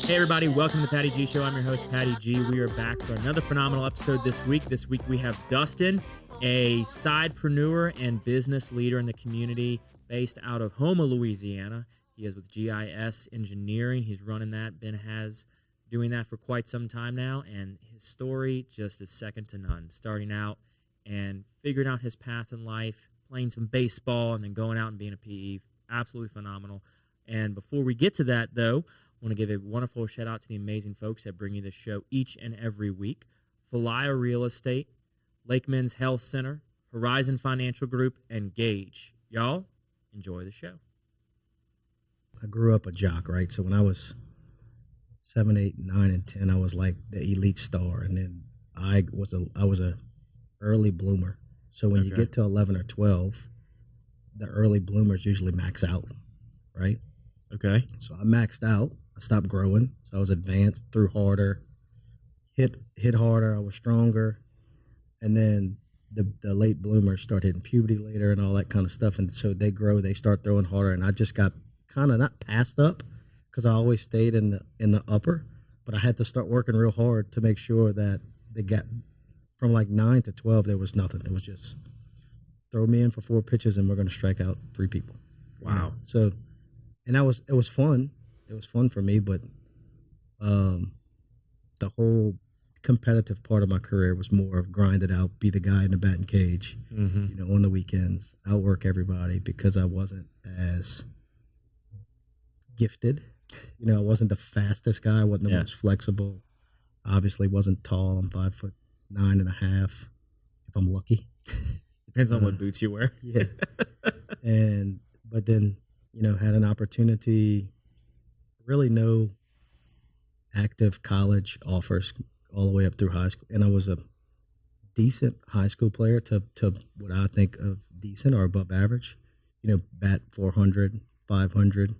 Hey everybody, welcome to the Patty G Show. I'm your host, Patty G. We are back for another phenomenal episode this week. This week we have Dustin, a side-preneur and business leader in the community based out of Houma, Louisiana. He is with GIS Engineering. He's running that. Ben has doing that for quite some time now, and his story just is second to none. Starting out and figuring out his path in life, playing some baseball, and then going out and being a PE. Absolutely phenomenal. And before we get to that, though, I want to give a wonderful shout out to the amazing folks that bring you this show each and every week. Falia Real Estate, Lakeman's Health Center, Horizon Financial Group, and Gage. Y'all, enjoy the show. I grew up a jock, right? So when I was 7, 8, 9, and 10, I was like the elite star. And then I was a early bloomer. So when you get to 11 or 12, the early bloomers usually max out, right? Okay. So I maxed out. I stopped growing. So I was advanced, threw harder, hit harder. I was stronger. And then the late bloomers start hitting puberty later and all that kind of stuff. And so they grow, they start throwing harder. And I just got kind of not passed up because I always stayed in the upper, but I had to start working real hard to make sure that they got from like 9 to 12, there was nothing. It was just throw me in for 4 pitches and we're going to strike out 3 people. Wow. You know? So, and it was fun. It was fun for me, but the whole competitive part of my career was more of grind it out, be the guy in the batting cage, you know, on the weekends, outwork everybody because I wasn't as gifted. You know, I wasn't the fastest guy. I wasn't the most flexible. Obviously wasn't tall. I'm 5'9.5" if I'm lucky. Depends on what boots you wear. Yeah. But then, you know, had an opportunity, really no active college offers all the way up through high school. And I was a decent high school player to what I think of decent or above average, you know, bat 400, 500,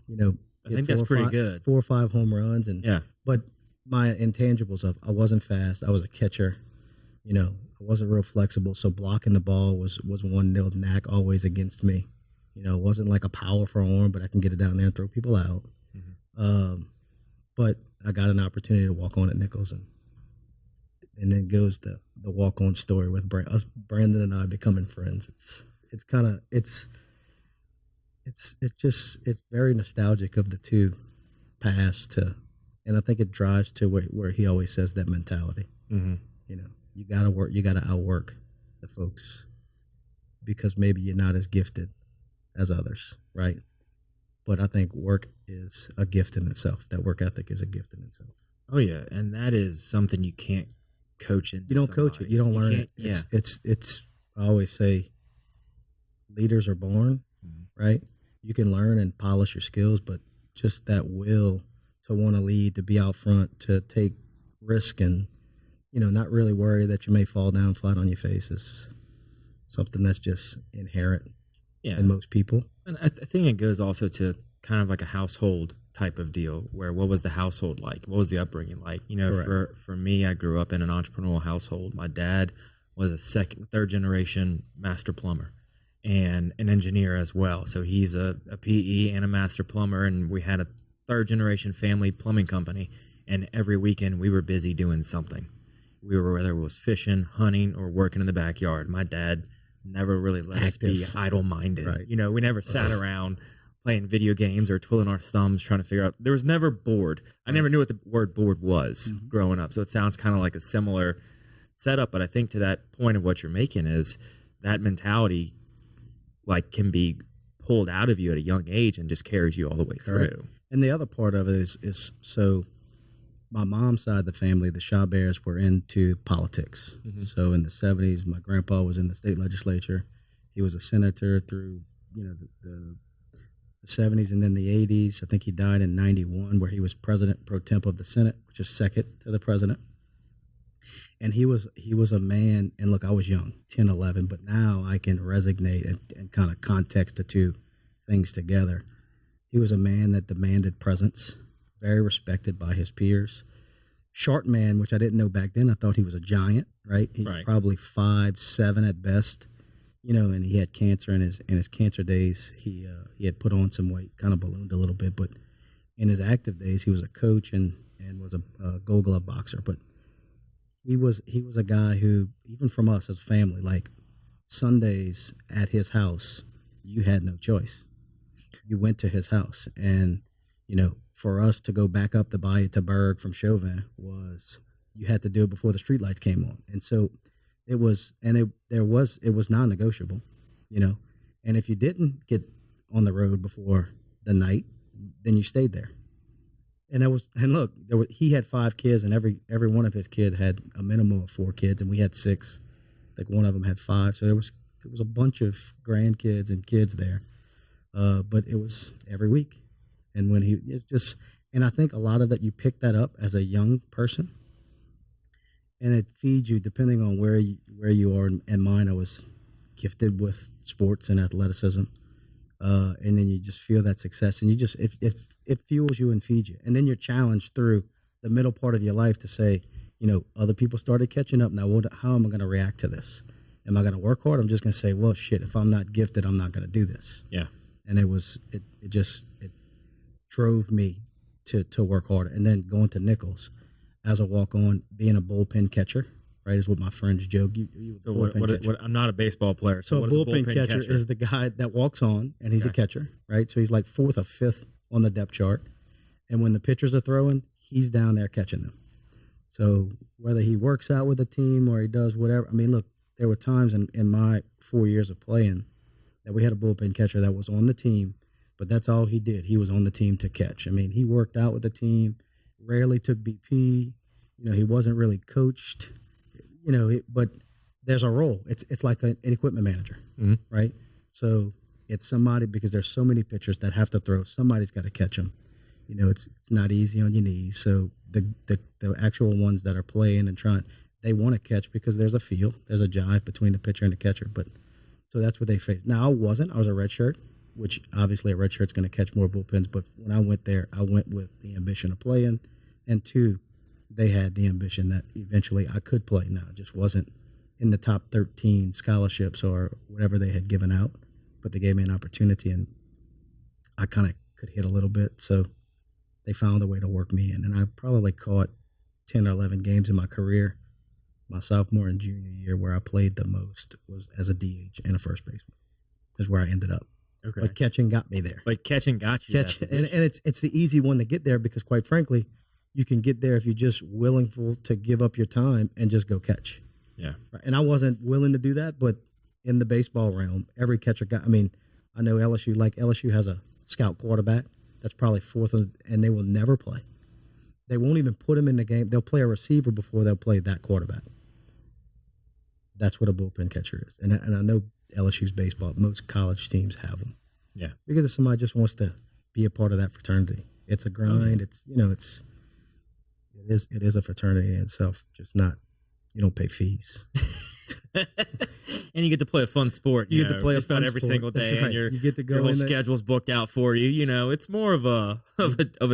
you know. I think that's pretty good. 4 or 5 home runs. But my intangibles of I wasn't fast. I was a catcher, you know, I wasn't real flexible. So blocking the ball was one nil knack always against me. You know, it wasn't like a powerful arm, but I can get it down there and throw people out. But I got an opportunity to walk on at Nichols, and then goes the walk-on story with Brandon and I becoming friends. It's very nostalgic of the two past and I think it drives to where he always says that mentality. You know, you got to outwork the folks because maybe you're not as gifted as others, right? But I think work is a gift in itself. That work ethic is a gift in itself. Oh yeah, and that is something you can't coach into. You don't coach it. You don't learn it. It's. I always say, leaders are born, right? You can learn and polish your skills, but just that will to want to lead, to be out front, to take risk, and you know, not really worry that you may fall down flat on your face is something that's just inherent. In most people. And I think it goes also to kind of like a household type of deal where what was the household like? What was the upbringing like? You know, for me, I grew up in an entrepreneurial household. My dad was a third generation master plumber and an engineer as well. So he's a PE and a master plumber. And we had a third generation family plumbing company. And every weekend we were busy doing something. Whether it was fishing, hunting, or working in the backyard. My dad never really let us be idle-minded. Right. You know, we never sat around playing video games or twiddling our thumbs trying to figure out. There was never bored. I never knew what the word bored was growing up. So it sounds kind of like a similar setup. But I think to that point of what you're making is that mentality like can be pulled out of you at a young age and just carries you all the way through. And the other part of it is so my mom's side of the family, the Chabers, were into politics. So in the 70s, my grandpa was in the state legislature. He was a senator through, you know, the 70s and then the 80s. I think he died in 91, where he was president pro temp of the Senate, which is second to the president. And he was a man, and look, I was young, 10, 11, but now I can resonate and kind of context the two things together. He was a man that demanded presence, very respected by his peers. Short man, which I didn't know back then. I thought he was a giant, right? He's probably 5'7" at best, you know, and he had cancer in his cancer days. He had put on some weight, kind of ballooned a little bit, but in his active days, he was a coach and was a Gold Glove boxer. But he was a guy who, even from us as a family, like Sundays at his house, you had no choice. You went to his house, and for us to go back up the bayou to Berg from Chauvin was, you had to do it before the streetlights came on, and so it was non-negotiable, and if you didn't get on the road before the night, then you stayed there. And look, he had 5 kids, and every one of his kids had a minimum of 4 kids, and we had 6. Like one of them had 5, so there was a bunch of grandkids and kids there. But it was every week, and and I think a lot of that, you pick that up as a young person, and it feeds you depending on where you are. And mine, I was gifted with sports and athleticism. And then you just feel that success, and it fuels you and feeds you. And then you're challenged through the middle part of your life to say, other people started catching up. Now, how am I going to react to this? Am I going to work hard? I'm just going to say, well, shit, if I'm not gifted, I'm not going to do this. Yeah. And it drove me to work harder. And then going to Nichols as a walk-on, being a bullpen catcher, right, is what my friends joke. So what, I'm not a baseball player. So what a bullpen catcher is the guy that walks on, and he's a catcher, right? So he's like 4th or 5th on the depth chart. And when the pitchers are throwing, he's down there catching them. So whether he works out with the team or he does whatever, I mean, look, there were times in my 4 years of playing that we had a bullpen catcher that was on the team, but that's all he did. He was on the team to catch. I mean, he worked out with the team, rarely took BP. He wasn't really coached. But there's a role. It's like an equipment manager, right? So it's somebody, because there's so many pitchers that have to throw. Somebody's got to catch them. It's not easy on your knees. So the actual ones that are playing and trying, they want to catch because there's a feel, there's a jive between the pitcher and the catcher. But so that's what they face. Now I was a red shirt, which obviously a red shirt's going to catch more bullpens. But when I went there, I went with the ambition of playing, and 2, they had the ambition that eventually I could play. Now, it just wasn't in the top 13 scholarships or whatever they had given out, but they gave me an opportunity, and I kind of could hit a little bit. So they found a way to work me in, and I probably caught 10 or 11 games in my career. My sophomore and junior year, where I played the most, was as a DH and a first baseman. That's where I ended up. Okay. But catching got me there. But catching got you. And it's the easy one to get there, because quite frankly, you can get there if you're just willing to give up your time and just go catch. Yeah. Right? And I wasn't willing to do that, but in the baseball realm, every catcher I know LSU has a scout quarterback that's probably 4th, and they will never play. They won't even put him in the game. They'll play a receiver before they'll play that quarterback. That's what a bullpen catcher is. And I know LSU's baseball, most college teams have them. Yeah. Because if somebody just wants to be a part of that fraternity. It's a grind. It is a fraternity in itself, just not, you don't pay fees. And you get to play a fun sport. You get to play just about every single day, right. And you get to go. Your whole schedule's booked out for you. It's more of a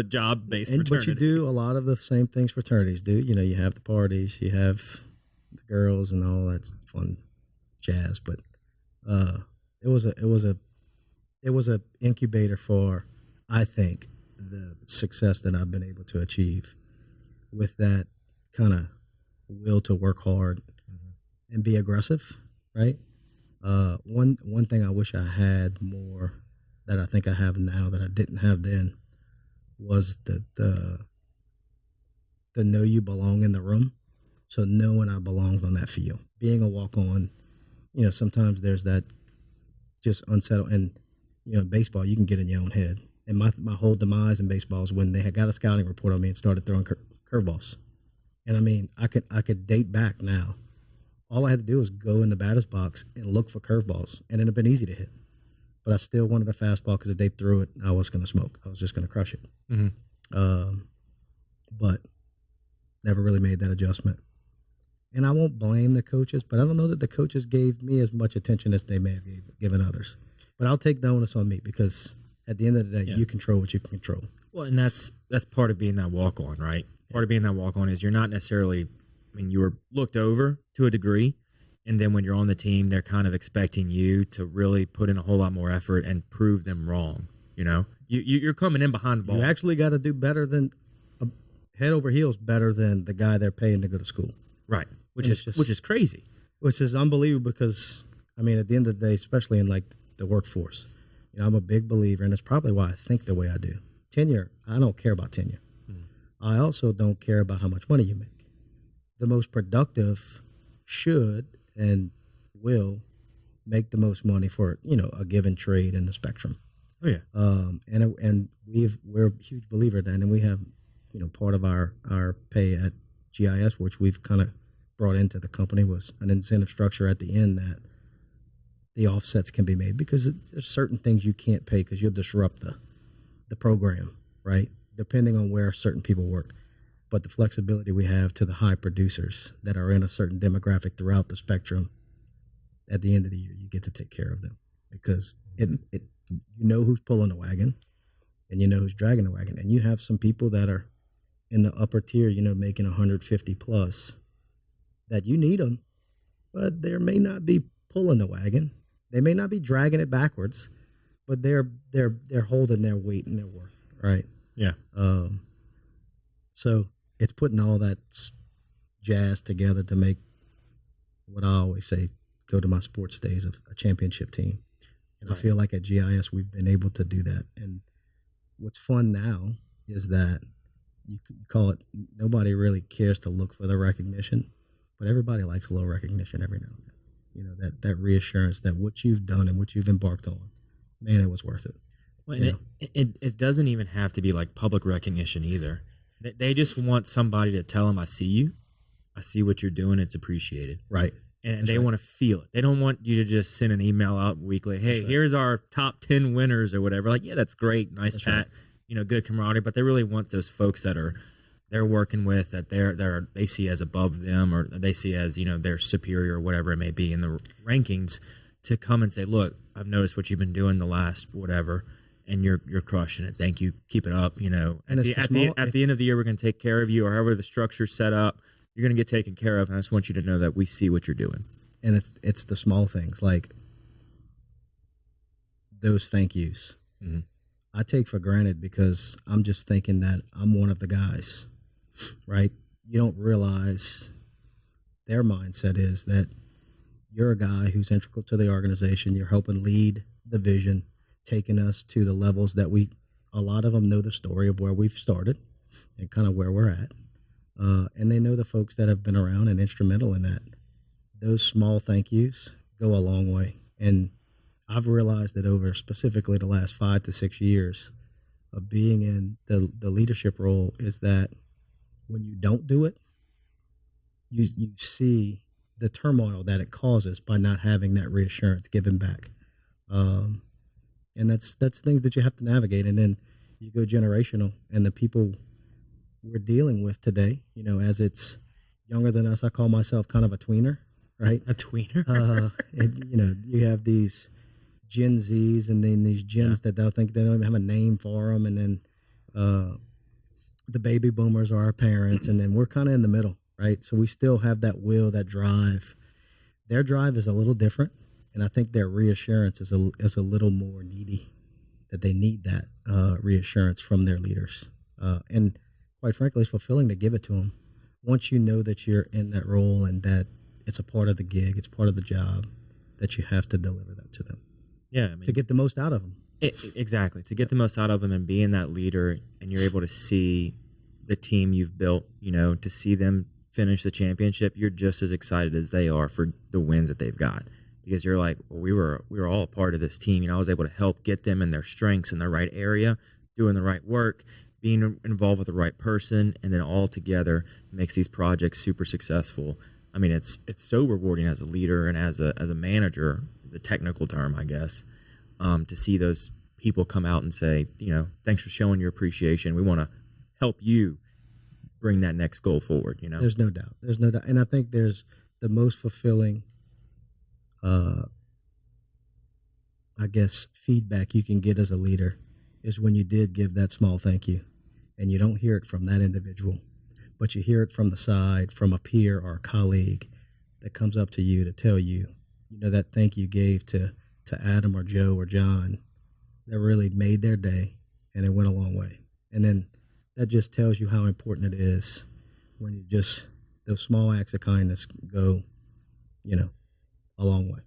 job based fraternity. But you do a lot of the same things fraternities do. You have the parties, you have the girls, and all that fun jazz. But it was a incubator for, I think, the success that I've been able to achieve with that kind of will to work hard and be aggressive, right? One thing I wish I had more that I think I have now that I didn't have then was the know you belong in the room. So knowing I belonged on that field, being a walk-on, sometimes there's that just unsettled. And, in baseball, you can get in your own head. And my whole demise in baseball is when they had got a scouting report on me and started throwing curveballs. And I could date back now. All I had to do was go in the batter's box and look for curveballs, and it'd have been easy to hit. But I still wanted a fastball because if they threw it, I was going to smoke. I was just going to crush it. Mm-hmm. But never really made that adjustment. And I won't blame the coaches, but I don't know that the coaches gave me as much attention as they may have given others. But I'll take the onus on me because at the end of the day, you control what you can control. Well, and that's part of being that walk-on, right? Part of being that walk-on is you're not necessarily – you were looked over to a degree, and then when you're on the team, they're kind of expecting you to really put in a whole lot more effort and prove them wrong. You You're coming in behind the ball. You actually got to do better than head over heels better than the guy they're paying to go to school. Right. Which is crazy. Which is unbelievable because, I mean, at the end of the day, especially in like the workforce, you know, I'm a big believer, and it's probably why I think the way I do. Tenure, I don't care about tenure. I also don't care about how much money you make. The most productive should and will make the most money for, you know, a given trade in the spectrum. Oh yeah. And we're a huge believer in that, and we have, you know, part of our pay at GIS, which we've kind of brought into the company, was an incentive structure at the end that the offsets can be made, because there's certain things you can't pay because you'll disrupt the program, right? Depending on where certain people work. But the flexibility we have to the high producers that are in a certain demographic throughout the spectrum, at the end of the year, you get to take care of them, because you know who's pulling the wagon and you know who's dragging the wagon. And you have some people that are in the upper tier, you know, making 150 plus, that you need them, but they may not be pulling the wagon. They may not be dragging it backwards, but they're holding their weight and their worth, right? Yeah. So it's putting all that jazz together to make what I always say, go to my sports days of a championship team. And right. I feel like at GIS we've been able to do that. And what's fun now is that you call it, nobody really cares to look for the recognition, but everybody likes a little recognition every now and then. You know, that reassurance that what you've done and what you've embarked on, man, it was worth it. Well, and it doesn't even have to be like public recognition either. They just want somebody to tell them, I see you. I see what you're doing. It's appreciated. Right. And they want to feel it. They don't want you to just send an email out weekly. Hey, here's our top 10 winners or whatever. Like, yeah, that's great. Nice pat. Right. You know, good camaraderie. But they really want those folks that they're working with, that they see as above them, or they see as, you know, their superior or whatever it may be in the rankings, to come and say, look, I've noticed what you've been doing the last whatever, and you're crushing it. Thank you. Keep it up. You know, and at the end of the year, we're going to take care of you, or however the structure's set up. You're going to get taken care of, and I just want you to know that we see what you're doing. And it's the small things, like those thank yous. Mm-hmm. I take for granted because I'm just thinking that I'm one of the guys, right? You don't realize their mindset is that you're a guy who's integral to the organization. You're helping lead the vision, taking us to the levels that a lot of them know the story of where we've started and kind of where we're at. And they know the folks that have been around and instrumental in that. Those small thank yous go a long way. And I've realized that over specifically the last 5 to 6 years of being in the leadership role, is that when you don't do it, you see the turmoil that it causes by not having that reassurance given back. And that's things that you have to navigate. And then you go generational, and the people we're dealing with today, you know, as it's younger than us, I call myself kind of a tweener, right? A tweener. You know, you have these Gen Zs, and then these Gens that they'll think they don't even have a name for them, and then the baby boomers are our parents, and then we're kind of in the middle, right? So we still have that will, that drive. Their drive is a little different, and I think their reassurance is a little more needy, that they need that reassurance from their leaders. And quite frankly, it's fulfilling to give it to them. Once you know that you're in that role and that it's a part of the gig, it's part of the job, that you have to deliver that to them. Yeah, I mean, to get the most out of them. Exactly. To get the most out of them and being that leader, and you're able to see the team you've built, you know, to see them finish the championship, you're just as excited as they are for the wins that they've got. Because you're like, well, we were all a part of this team. You know, I was able to help get them in their strengths in the right area, doing the right work, being involved with the right person, and then all together makes these projects super successful. I mean, it's so rewarding as a leader and as a manager, the technical term, I guess, to see those people come out and say, you know, thanks for showing your appreciation. We want to help you bring that next goal forward, you know? There's no doubt. And I think there's the most fulfilling, I guess, feedback you can get as a leader is when you did give that small thank you, and you don't hear it from that individual, but you hear it from the side, from a peer or a colleague that comes up to you to tell you, you know, that thank you gave to Adam or Joe or John, that really made their day, and it went a long way. And then that just tells you how important it is when you just, those small acts of kindness go, a long way.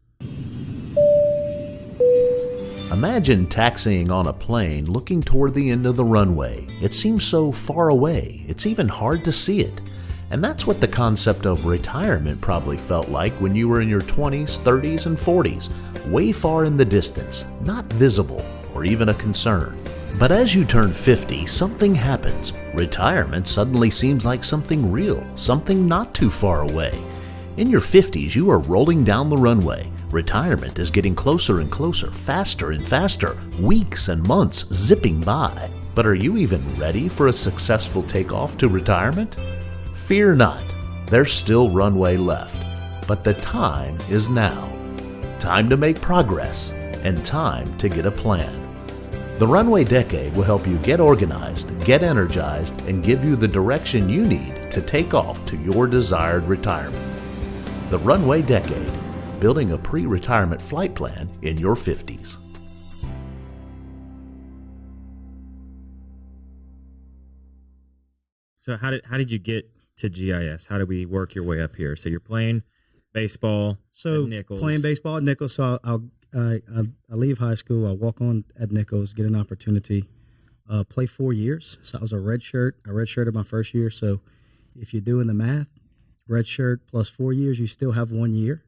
Imagine taxiing on a plane looking toward the end of the runway. It seems so far away, it's even hard to see it. And that's what the concept of retirement probably felt like when you were in your 20s, 30s, and 40s, way far in the distance, not visible or even a concern. But as you turn 50, something happens. Retirement suddenly seems like something real, something not too far away. In your 50s, you are rolling down the runway. Retirement is getting closer and closer, faster and faster, weeks and months zipping by. But are you even ready for a successful takeoff to retirement? Fear not, there's still runway left. But the time is now. Time to make progress and time to get a plan. The Runway Decade will help you get organized, get energized, and give you the direction you need to take off to your desired retirement. The Runway Decade, building a pre-retirement flight plan in your 50s. So how did you get to GIS? How did we work your way up here? So you're playing baseball at Nichols. Playing baseball at Nichols. So I leave high school. I walk on at Nichols, get an opportunity, play 4 years. So I was a redshirt. I redshirted my first year. So if you're doing the math, redshirt plus 4 years, you still have 1 year,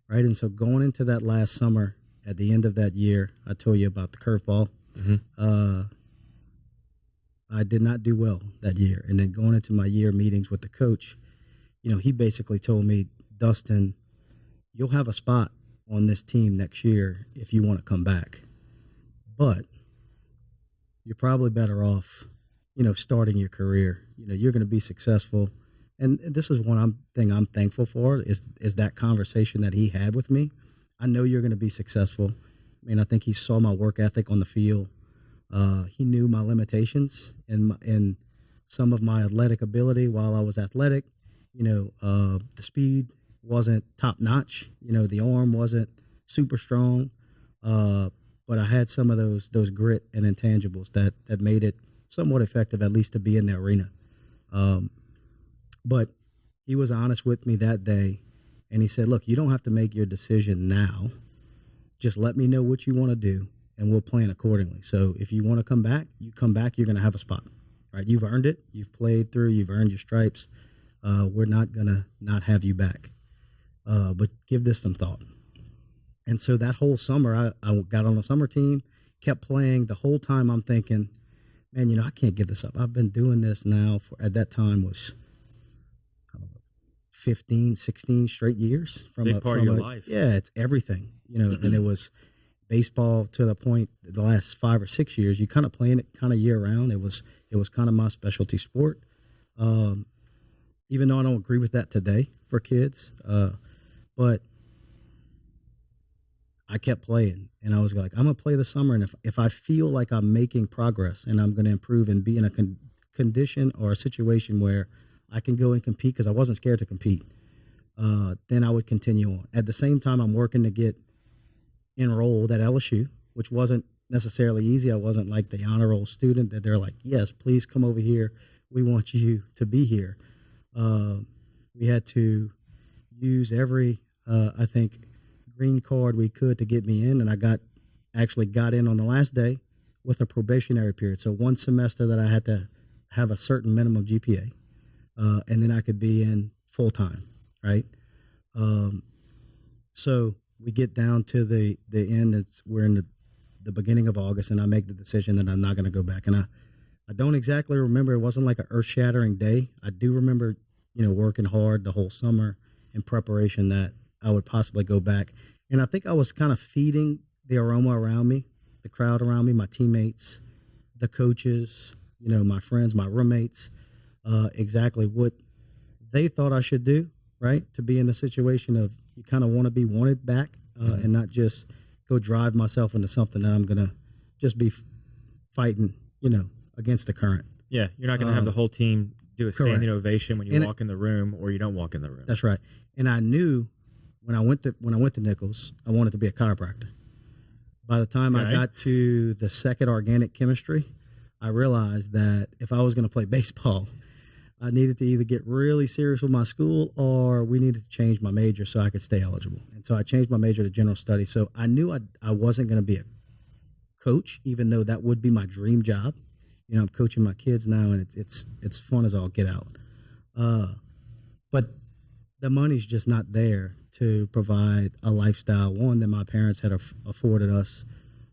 right? And so going into that last summer, at the end of that year, I told you about the curveball. Mm-hmm. I did not do well that year. And then going into my year meetings with the coach, he basically told me, Dustin, you'll have a spot on this team next year if you want to come back. But you're probably better off, starting your career. You're going to be successful. And this is one thing I'm thankful for is that conversation that he had with me. I know you're going to be successful. I think he saw my work ethic on the field. He knew my limitations and some of my athletic ability. While I was athletic, the speed wasn't top notch. The arm wasn't super strong, but I had some of those grit and intangibles that made it somewhat effective, at least to be in the arena. But he was honest with me that day, and he said, look, you don't have to make your decision now. Just let me know what you want to do, and we'll plan accordingly. So if you want to come back, you come back, you're going to have a spot, right? You've earned it. You've played through. You've earned your stripes. We're not going to not have you back. But give this some thought. And so that whole summer, I got on a summer team, kept playing. The whole time I'm thinking, man, I can't give this up. I've been doing this now at that time was 15, 16 straight years. Big part of your life. Yeah, it's everything, and it was baseball to the point the last 5 or 6 years, you kind of playing it kind of year round. It was kind of my specialty sport. Even though I don't agree with that today for kids, but I kept playing, and I was like, I'm going to play the summer, and if I feel like I'm making progress and I'm going to improve and be in a condition or a situation where I can go and compete, because I wasn't scared to compete, then I would continue on. At the same time, I'm working to get enrolled at LSU, which wasn't necessarily easy. I wasn't like the honor roll student that they're like, yes, please come over here. We want you to be here. We had to use every, I think, green card we could to get me in, and I actually got in on the last day with a probationary period. So one semester that I had to have a certain minimum GPA, and then I could be in full time, right? So we get down to the end. We're in the beginning of August, and I make the decision that I'm not going to go back. And I don't exactly remember. It wasn't like an earth-shattering day. I do remember, working hard the whole summer in preparation that I would possibly go back. And I think I was kind of feeding the aroma around me, the crowd around me, my teammates, the coaches, my friends, my roommates, exactly what they thought I should do, right? To be in a situation of you kind of want to be wanted back and not just go drive myself into something that I'm going to just be fighting, against the current. Yeah, you're not going to have the whole team do a standing correct. ovation when you walk in the room or you don't walk in the room. That's right. And I knew when I went to Nichols, I wanted to be a chiropractor. By the time I got to the second organic chemistry, I realized that if I was going to play baseball, I needed to either get really serious with my school or we needed to change my major so I could stay eligible. And so I changed my major to general studies. So I knew I wasn't going to be a coach, even though that would be my dream job. You know, I'm coaching my kids now, and it's fun as all get out. But the money's just not there to provide a lifestyle, one, that my parents had afforded us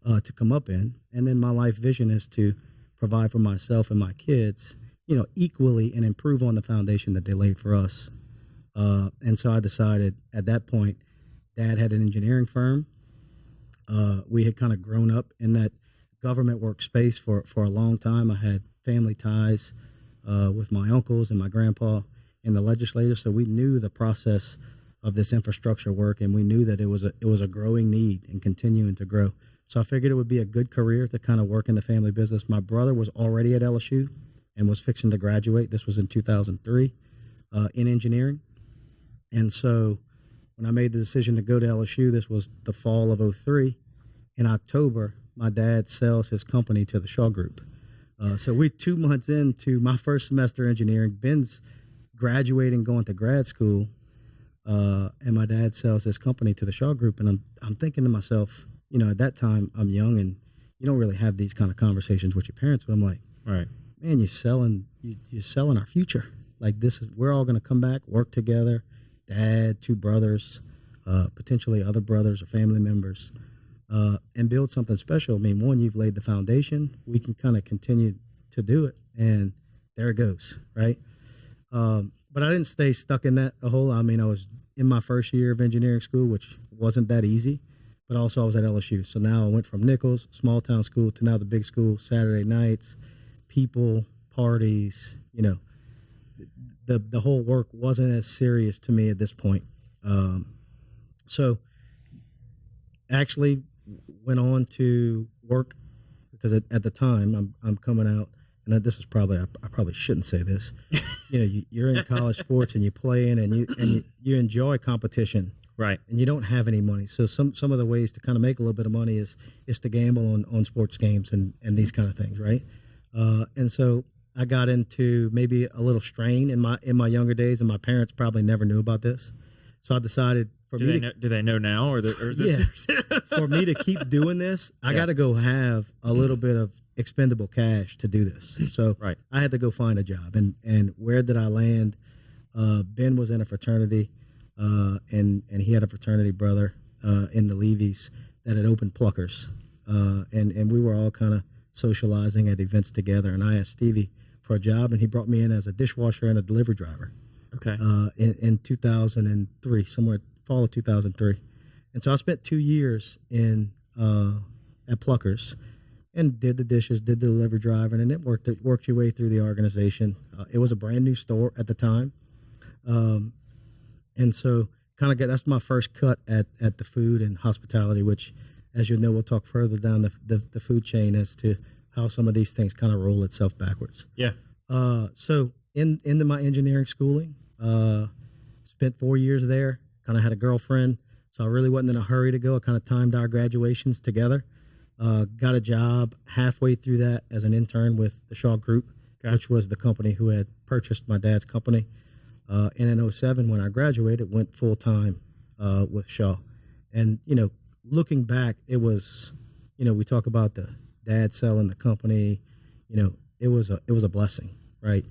to come up in. And then my life vision is to provide for myself and my kids, you know, equally, and improve on the foundation that they laid for us. And so I decided at that point, Dad had an engineering firm. We had kind of grown up in that government workspace for a long time. I had family ties with my uncles and my grandpa in the legislature, so we knew the process of this infrastructure work, and we knew that it was a growing need and continuing to grow. So I figured it would be a good career to kind of work in the family business. My brother was already at LSU and was fixing to graduate. This was in 2003 in engineering. And so when I made the decision to go to LSU, this was the fall of 2003. In October, my dad sells his company to the Shaw Group. So we're 2 months into my first semester engineering. Ben's graduating, going to grad school, and my dad sells his company to the Shaw Group. And I'm thinking to myself, you know, at that time I'm young and you don't really have these kind of conversations with your parents, but I'm like, right, man, you're selling our future. Like, we're all going to come back, work together, dad, 2 brothers, potentially other brothers or family members, and build something special. I mean, one, you've laid the foundation. We can kind of continue to do it, and there it goes, right? But I didn't stay stuck in that a whole. I mean, I was in my first year of engineering school, which wasn't that easy, but also I was at LSU. So now I went from Nichols, small town school, to now the big school, Saturday nights, people, parties, you know. The whole work wasn't as serious to me at this point. So actually went on to work, because at the time I'm coming out, and this is probably, I probably shouldn't say this. You know, you're in college sports and you're playing and you enjoy competition, right? And you don't have any money. So some of the ways to kind of make a little bit of money is to gamble on sports games and these kind of things, right? And so I got into maybe a little strain in my younger days, and my parents probably never knew about this. So I decided do they know now, or is this? Yeah, for me to keep doing this, I got to go have a little bit of expendable cash to do this. So right. I had to go find a job, and where did I land? Ben was in a fraternity, and he had a fraternity brother in the Levies that had opened Pluckers, and we were all kind of socializing at events together. And I asked Stevie for a job, and he brought me in as a dishwasher and a delivery driver. Okay. In 2003, somewhere fall of 2003, and so I spent 2 years at Pluckers, and did the dishes, did the delivery driving, and it worked your way through the organization. It was a brand new store at the time, and so kind of that's my first cut at the food and hospitality, which, as you know, we'll talk further down the food chain as to how some of these things kind of roll itself backwards. Yeah. So into my engineering schooling, spent 4 years there, kind of had a girlfriend, so I really wasn't in a hurry to go. I kind of timed our graduations together. Got a job halfway through that as an intern with the Shaw Group, which was the company who had purchased my dad's company. And in 2007, when I graduated, went full-time with Shaw. And, you know, looking back, it was, you know, we talk about the dad selling the company, you know, it was a blessing, right?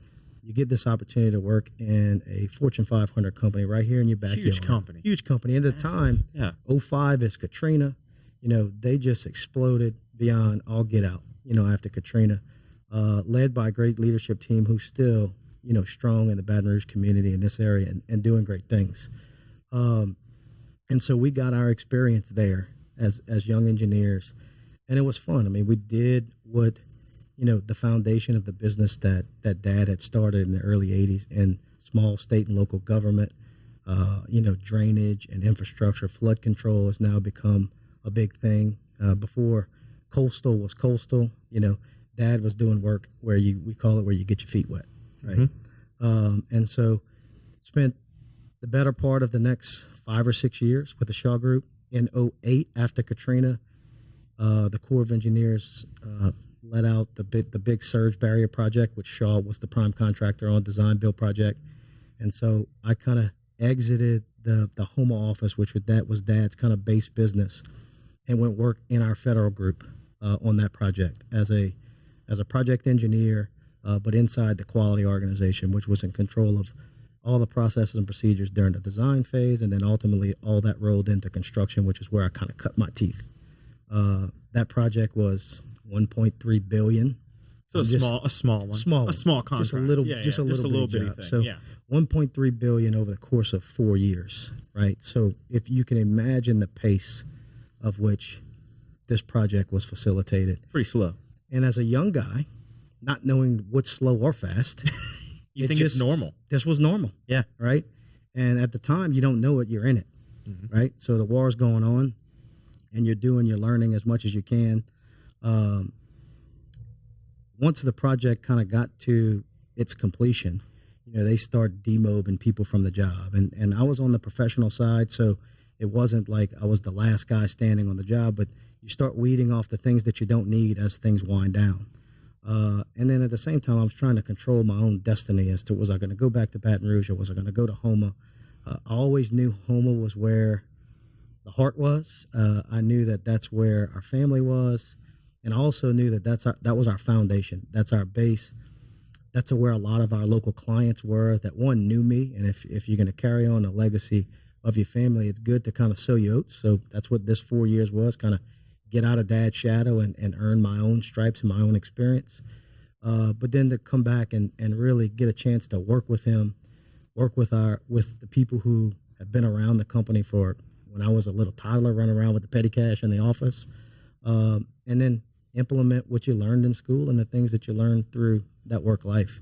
You get this opportunity to work in a Fortune 500 company right here in your backyard. Huge company. And at the time, 2005 is Katrina. You know, they just exploded beyond all get out, you know, after Katrina, led by a great leadership team who's still, you know, strong in the Baton Rouge community in this area and doing great things. And so we got our experience there as young engineers, and it was fun. I mean, we did what, you know, the foundation of the business that Dad had started in the early 80s in small state and local government, you know, drainage and infrastructure, flood control has now become a big thing. Before coastal was coastal, you know, Dad was doing work where we call it where you get your feet wet, right? Mm-hmm. And so spent the better part of the next 5 or 6 years with the Shaw Group. In 2008, after Katrina, the Corps of Engineers let out the big surge barrier project, which Shaw was the prime contractor on design build project. And so I kind of exited the Houma office, which was Dad's kind of base business, and went work in our federal group on that project as a project engineer, but inside the quality organization, which was in control of all the processes and procedures during the design phase, and then ultimately all that rolled into construction, which is where I kind of cut my teeth. That project was $1.3 billion. So a small one, a small contract, just a little bitty job. So $1.3 billion over the course of 4 years, right? So if you can imagine the pace of which this project was facilitated, pretty slow. And as a young guy, not knowing what's slow or fast, you think it's normal. This was normal, yeah, right? And at the time, you don't know it; you're in it, right? So the war's going on, and you're learning as much as you can. Once the project kind of got to its completion, they start demobbing people from the job. And I was on the professional side, so it wasn't like I was the last guy standing on the job, but you start weeding off the things that you don't need as things wind down. And then at the same time, I was trying to control my own destiny as to, was I going to go back to Baton Rouge or was I going to go to Houma? I always knew Houma was where the heart was. I knew that that's where our family was. And I also knew that that was our foundation. That's our base. That's where a lot of our local clients were that, one, knew me. And if you're going to carry on a legacy of your family, it's good to kind of sow your oats. So that's what this 4 years was, kind of get out of Dad's shadow and earn my own stripes and my own experience. But then to come back and really get a chance to work with him, work with the people who have been around the company for when I was a little toddler, running around with the petty cash in the office, and then implement what you learned in school and the things that you learned through that work life.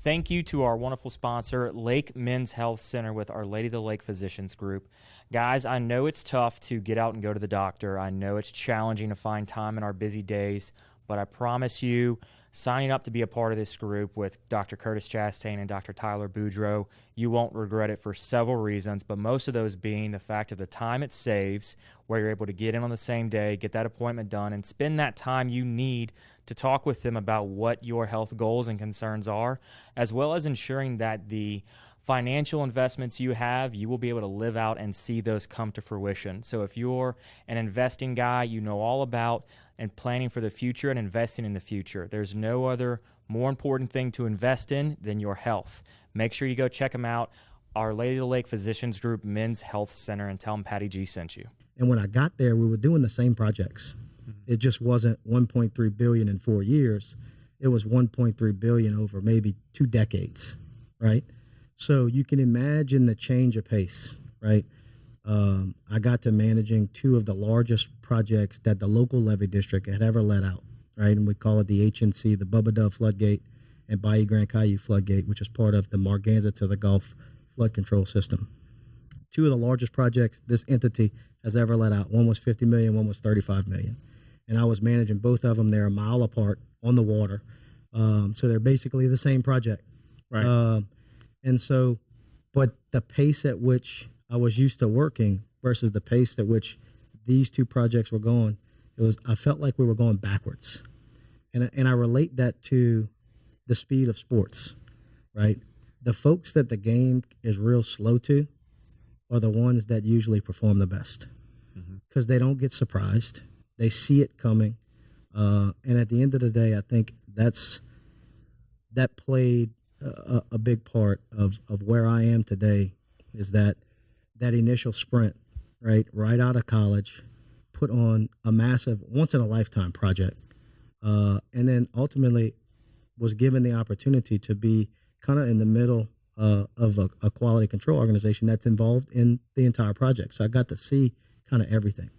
Thank you to our wonderful sponsor, Lake Men's Health Center with Our Lady of the Lake Physicians Group. Guys, I know it's tough to get out and go to the doctor. I know it's challenging to find time in our busy days, but I promise you, signing up to be a part of this group with Dr. Curtis Chastain and Dr. Tyler Boudreau, you won't regret it for several reasons, but most of those being the fact of the time it saves, where you're able to get in on the same day, get that appointment done, and spend that time you need to talk with them about what your health goals and concerns are, as well as ensuring that the financial investments you have, you will be able to live out and see those come to fruition. So if you're an investing guy, you know all about and planning for the future and investing in the future. There's no other more important thing to invest in than your health. Make sure you go check them out, Our Lady of the Lake Physicians Group Men's Health Center, and tell them Patty G sent you. And when I got there, we were doing the same projects. It just wasn't $1.3 billion in 4 years. It was $1.3 billion over maybe 2 decades, right? So you can imagine the change of pace, right? I got to managing 2 of the largest projects that the local levee district had ever let out, right? And we call it the HNC, the Bubba Dove Floodgate, and Bayou Grand Caillou Floodgate, which is part of the Marganza to the Gulf flood control system. 2 of the largest projects this entity has ever let out. One was $50 million, one was $35 million. And I was managing both of them. They're a mile apart on the water. So they're basically the same project. Right. And so, but the pace at which I was used to working versus the pace at which these 2 projects were going, I felt like we were going backwards. And I relate that to the speed of sports, right? The folks that the game is real slow to are the ones that usually perform the best because they don't get surprised. They see it coming. And at the end of the day, I think that played a big part of where I am today, is that initial sprint, right out of college, put on a massive once-in-a-lifetime project, and then ultimately was given the opportunity to be kind of in the middle of a quality control organization that's involved in the entire project. So I got to see kind of everything,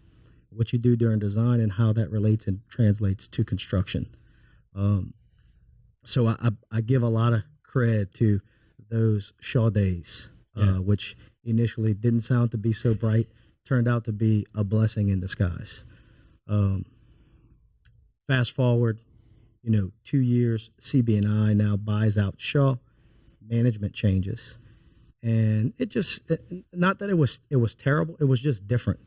what you do during design and how that relates and translates to construction. So I give a lot of cred to those Shaw days, which initially didn't sound to be so bright, turned out to be a blessing in disguise. Fast forward, 2 years, CB&I now buys out Shaw, management changes. And not that it was terrible, it was just different,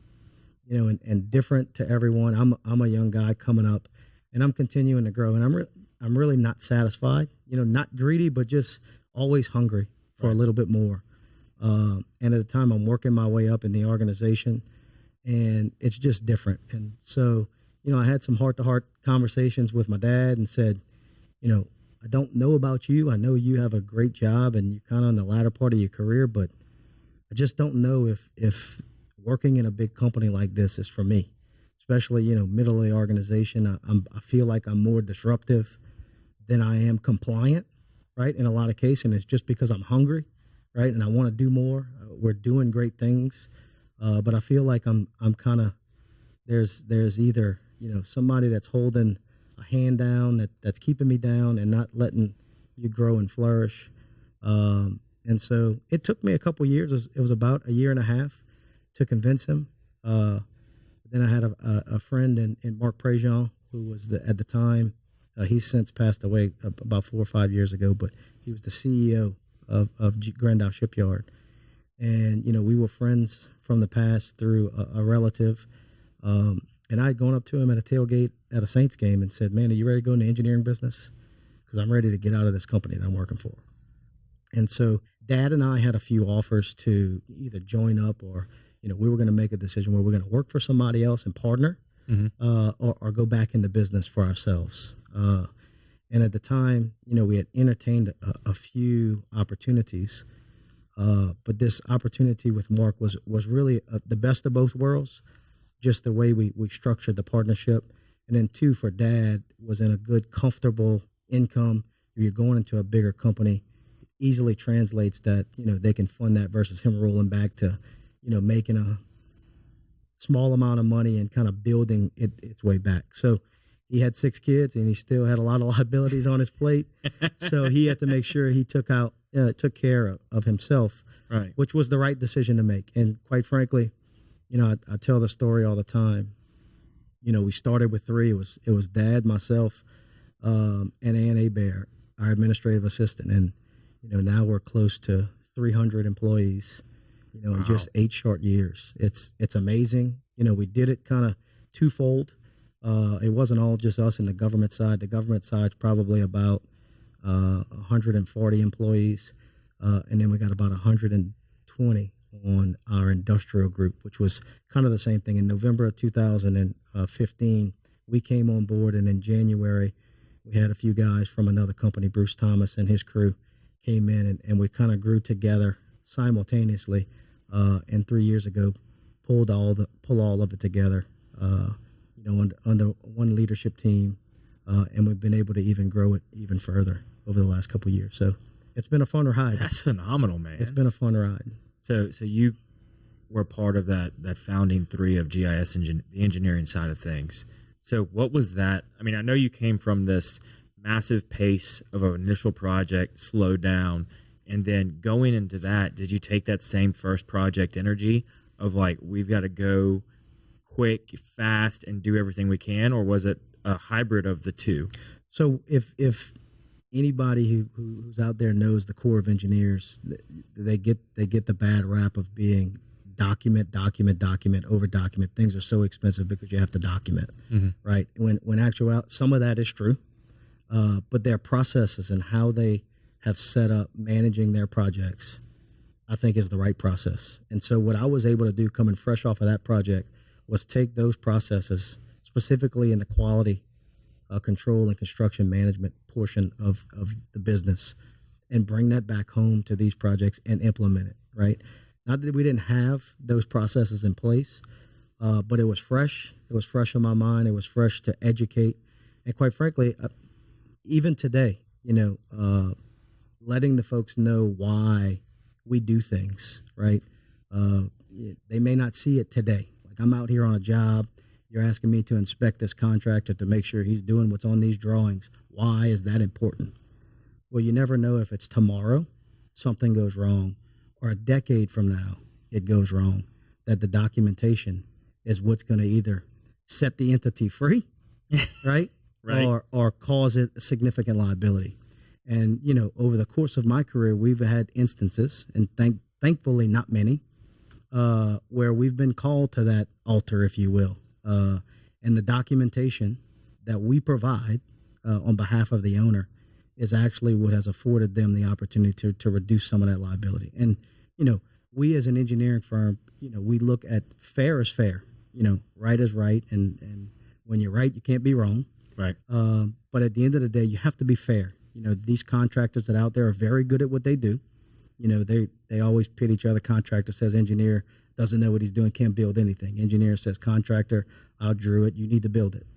and different to everyone. I'm a young guy coming up. and I'm continuing to grow, and I'm really not satisfied, not greedy, but just always hungry for a little bit more. And at the time, I'm working my way up in the organization, and it's just different. And so, I had some heart-to-heart conversations with my dad and said, I don't know about you. I know you have a great job and you're kind of on the latter part of your career, but I just don't know if working in a big company like this is for me, especially, middle of the organization. I feel like I'm more disruptive than I am compliant, right? In a lot of cases, and it's just because I'm hungry, right? And I want to do more. We're doing great things. But I feel like I'm kind of, there's either, somebody that's holding a hand down that's keeping me down and not letting you grow and flourish. And so it took me a couple years. It was about a year and a half to convince him. Then I had a friend in Mark Prejean, who was at the time, he's since passed away about 4 or 5 years ago, but he was the CEO of Grand Isle Shipyard. And, we were friends from the past through a relative. And I had gone up to him at a tailgate at a Saints game and said, man, are you ready to go in the engineering business? Because I'm ready to get out of this company that I'm working for. And so Dad and I had a few offers to either join up or, we were going to make a decision where we're going to work for somebody else and partner, or go back into business for ourselves. And at the time, we had entertained a few opportunities. But this opportunity with Mark was really the best of both worlds, just the way we structured the partnership. And then two, for Dad, was in a good, comfortable income. You're going into a bigger company, easily translates that, they can fund that versus him rolling back to, making a small amount of money and kind of building its way back. So he had 6 kids and he still had a lot of liabilities on his plate. So he had to make sure he took care of himself, right, which was the right decision to make. And quite frankly, I tell the story all the time. We started with 3. It was Dad, myself, and Ann Abear, our administrative assistant. And, now we're close to 300 employees, wow, in just 8 short years. It's amazing. We did it kind of twofold. It wasn't all just us in the government side. The government side's probably about 140 employees. And then we got about 120 on our industrial group, which was kind of the same thing. In November of 2015, we came on board, and in January, we had a few guys from another company, Bruce Thomas and his crew, came in, and we kind of grew together simultaneously. And 3 years ago, pull all of it together, under one leadership team, and we've been able to even grow it even further over the last couple of years. So it's been a fun ride. That's phenomenal, man. It's been a fun ride. So you were part of that founding 3 of GIS the engineering side of things. So what was that? I mean, I know you came from this massive pace of an initial project, slowed down, and then going into that, did you take that same first project energy of like, we've got to go quick, fast, and do everything we can, or was it a hybrid of the two? So if anybody who's out there knows the Corps of Engineers, they get the bad rap of being document, over document. Things are so expensive because you have to document, right? When actual, some of that is true, but their processes and how they have set up managing their projects, I think is the right process. And so what I was able to do coming fresh off of that project was take those processes, specifically in the quality control and construction management portion of the business, and bring that back home to these projects and implement it, right? Not that we didn't have those processes in place, but it was fresh. It was fresh in my mind. It was fresh to educate. And quite frankly, even today, letting the folks know why we do things, right? They may not see it today. Like, I'm out here on a job. You're asking me to inspect this contractor to make sure he's doing what's on these drawings. Why is that important? Well, you never know if it's tomorrow something goes wrong, or a decade from now it goes wrong, that the documentation is what's going to either set the entity free, right? Right. Or cause it a significant liability. And, over the course of my career, we've had instances, and thankfully not many, where we've been called to that altar, if you will. And the documentation that we provide on behalf of the owner is actually what has afforded them the opportunity to reduce some of that liability. And, we as an engineering firm, we look at fair is fair, right is right. And when you're right, you can't be wrong. Right. But at the end of the day, you have to be fair. These contractors that are out there are very good at what they do. They always pit each other. Contractor says engineer doesn't know what he's doing, can't build anything. Engineer says contractor, I drew it, you need to build it.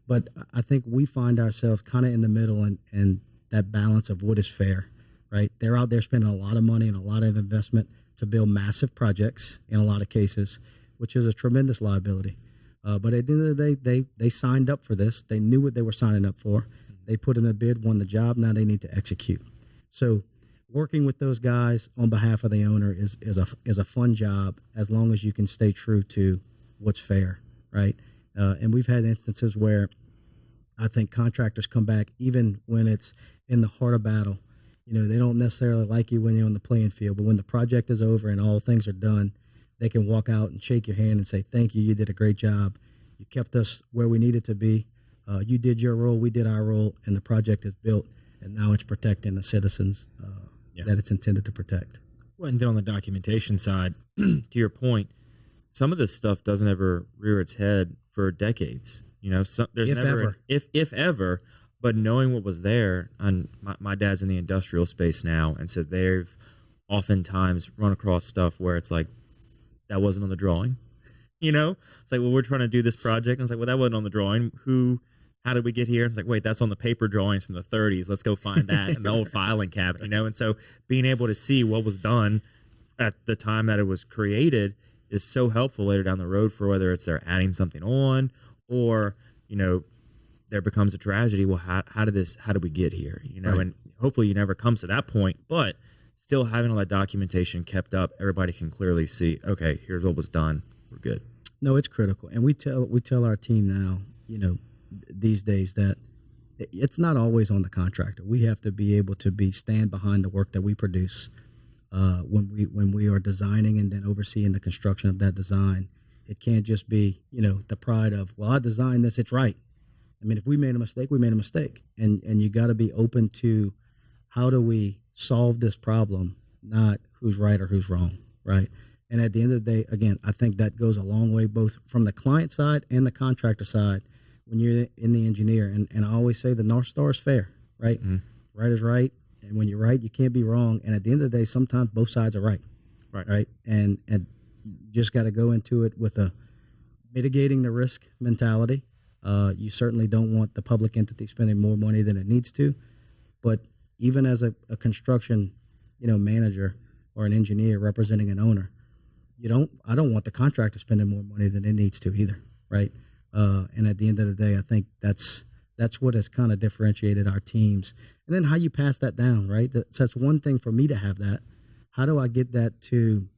But I think we find ourselves kind of in the middle and that balance of what is fair, right? They're out there spending a lot of money and a lot of investment to build massive projects in a lot of cases, which is a tremendous liability. But at the end of the day, they signed up for this. They knew what they were signing up for. They put in a bid, won the job. Now they need to execute. So working with those guys on behalf of the owner is a fun job as long as you can stay true to what's fair, right? And we've had instances where I think contractors come back even when it's in the heart of battle. They don't necessarily like you when you're on the playing field, but when the project is over and all things are done, they can walk out and shake your hand and say, thank you, you did a great job. You kept us where we needed to be. You did your role, we did our role, and the project is built, and now it's protecting the citizens that it's intended to protect. Well, and then on the documentation side, to your point, some of this stuff doesn't ever rear its head for decades. There's if never ever. If ever. But knowing what was there, and my dad's in the industrial space now, and so they've oftentimes run across stuff where it's like, that wasn't on the drawing. It's like, well, we're trying to do this project, and it's like, well, that wasn't on the drawing. How did we get here? It's like, wait, that's on the paper drawings from the 30s. Let's go find that in the old filing cabinet, And so being able to see what was done at the time that it was created is so helpful later down the road for whether it's they're adding something on or, there becomes a tragedy. Well, how did we get here? Right. And hopefully you never comes to that point, but still having all that documentation kept up, everybody can clearly see, okay, here's what was done. We're good. No, it's critical. And we tell our team now, these days that it's not always on the contractor. We have to be able to stand behind the work that we produce when we are designing and then overseeing the construction of that design. It can't just be, the pride of, well, I designed this, it's right. I mean, if we made a mistake, we made a mistake. And you got to be open to how do we solve this problem, not who's right or who's wrong, right? And at the end of the day, again, I think that goes a long way, both from the client side and the contractor side when you're in the engineer. And I always say the North Star is fair, right? Mm-hmm. Right is right. And when you're right, you can't be wrong. And at the end of the day, sometimes both sides are right. Right. And you just got to go into it with a mitigating the risk mentality. You certainly don't want the public entity spending more money than it needs to. But even as a construction, manager or an engineer representing an owner, I don't want the contractor spending more money than it needs to either, right? And at the end of the day, I think that's what has kind of differentiated our teams. And then how you pass that down, right? That's one thing for me to have that. How do I get that to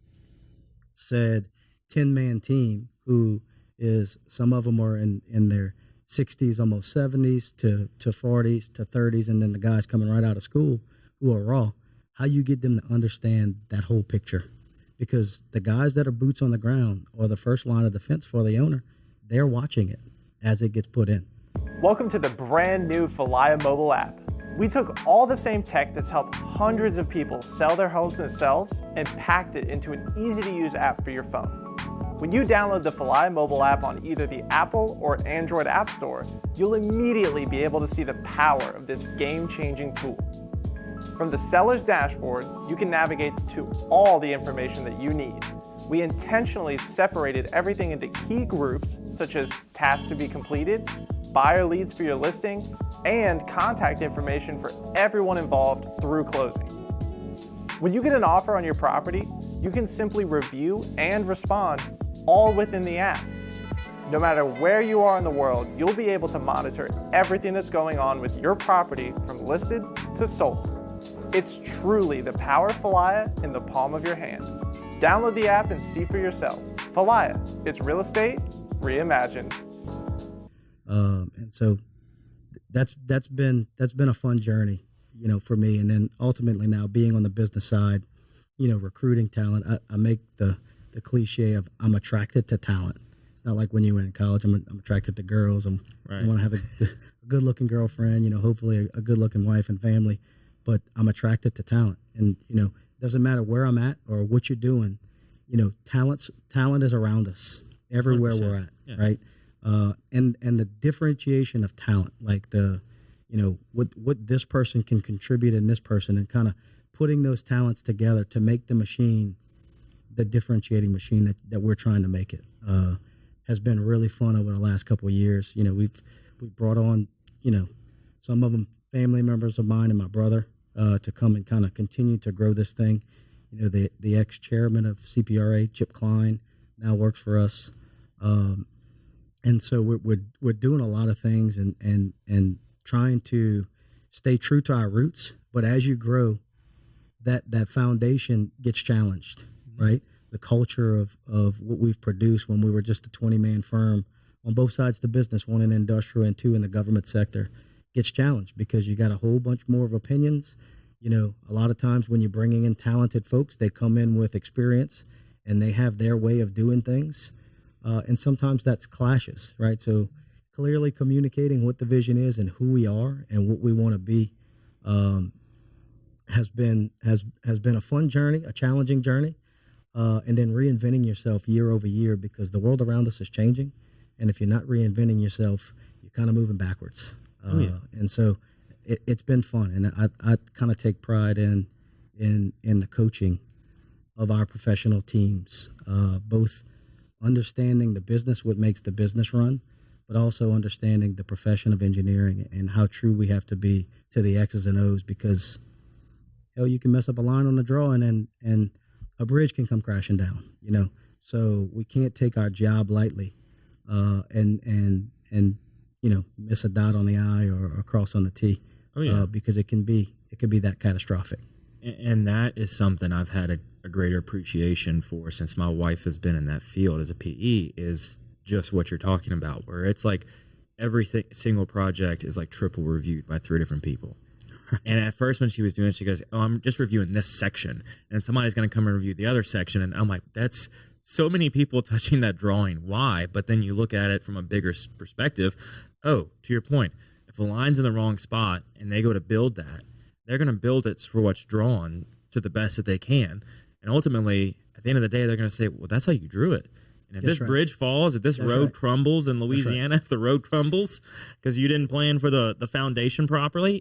said 10-man team who is, some of them are in their 60s, almost 70s to 40s to 30s, and then the guys coming right out of school who are raw. How you get them to understand that whole picture? Because the guys that are boots on the ground or the first line of defense for the owner, they're watching it as it gets put in. Welcome to the brand new Falia mobile app. We took all the same tech that's helped hundreds of people sell their homes themselves and packed it into an easy-to-use app for your phone. When you download the Falia mobile app on either the Apple or Android App Store, you'll immediately be able to see the power of this game-changing tool. From the seller's dashboard, you can navigate to all the information that you need. We intentionally separated everything into key groups, such as tasks to be completed, buyer leads for your listing, and contact information for everyone involved through closing. When you get an offer on your property, you can simply review and respond all within the app. No matter where you are in the world, you'll be able to monitor everything that's going on with your property from listed to sold. It's truly the power of Falia in the palm of your hand. Download the app and see for yourself. Falia, it's real estate reimagined. And so that's been a fun journey, for me. And then ultimately now being on the business side, recruiting talent, I make the cliche of I'm attracted to talent. It's not like when you were in college. I'm attracted to girls. I want to have a good-looking girlfriend, hopefully a good-looking wife and family. But I'm attracted to talent. And, it doesn't matter where I'm at or what you're doing. Talent is around us everywhere 100%. We're at, right? And the differentiation of talent, like what this person can contribute in this person, and kind of putting those talents together to make the machine, the differentiating machine that we're trying to make it, has been really fun over the last couple of years. We've brought on, some of them family members of mine and my brother, to come and kind of continue to grow this thing. The ex-chairman of CPRA, Chip Klein, now works for us. And so we're doing a lot of things and trying to stay true to our roots. But as you grow, that foundation gets challenged, right? The culture of what we've produced when we were just a 20-man firm on both sides of the business, one in industrial and two in the government sector, gets challenged because you got a whole bunch more of opinions. A lot of times when you're bringing in talented folks, they come in with experience and they have their way of doing things. And sometimes that's clashes, right? So clearly communicating what the vision is and who we are and what we want to be has been a fun journey, a challenging journey, and then reinventing yourself year over year because the world around us is changing, and if you're not reinventing yourself, you're kind of moving backwards. And so it's been fun, and I kind of take pride in the coaching of our professional teams, both understanding the business, what makes the business run, but also understanding the profession of engineering and how true we have to be to the X's and O's, because hell, you can mess up a line on the drawing and a bridge can come crashing down, so we can't take our job lightly, and miss a dot on the I or a cross on the T, because it can be that catastrophic. And that is something I've had a greater appreciation for since my wife has been in that field as a PE, is just what you're talking about, where it's like single project is like triple reviewed by 3 different people. And at first when she was doing it, she goes, "Oh, I'm just reviewing this section." And somebody's going to come and review the other section. And I'm like, that's so many people touching that drawing. Why? But then you look at it from a bigger perspective. Oh, to your point, if a line's in the wrong spot and they go to build that, they're going to build it for what's drawn to the best that they can. And ultimately, at the end of the day, they're going to say, well, that's how you drew it. And if this bridge falls, if this road crumbles in Louisiana, if the road crumbles because you didn't plan for the foundation properly,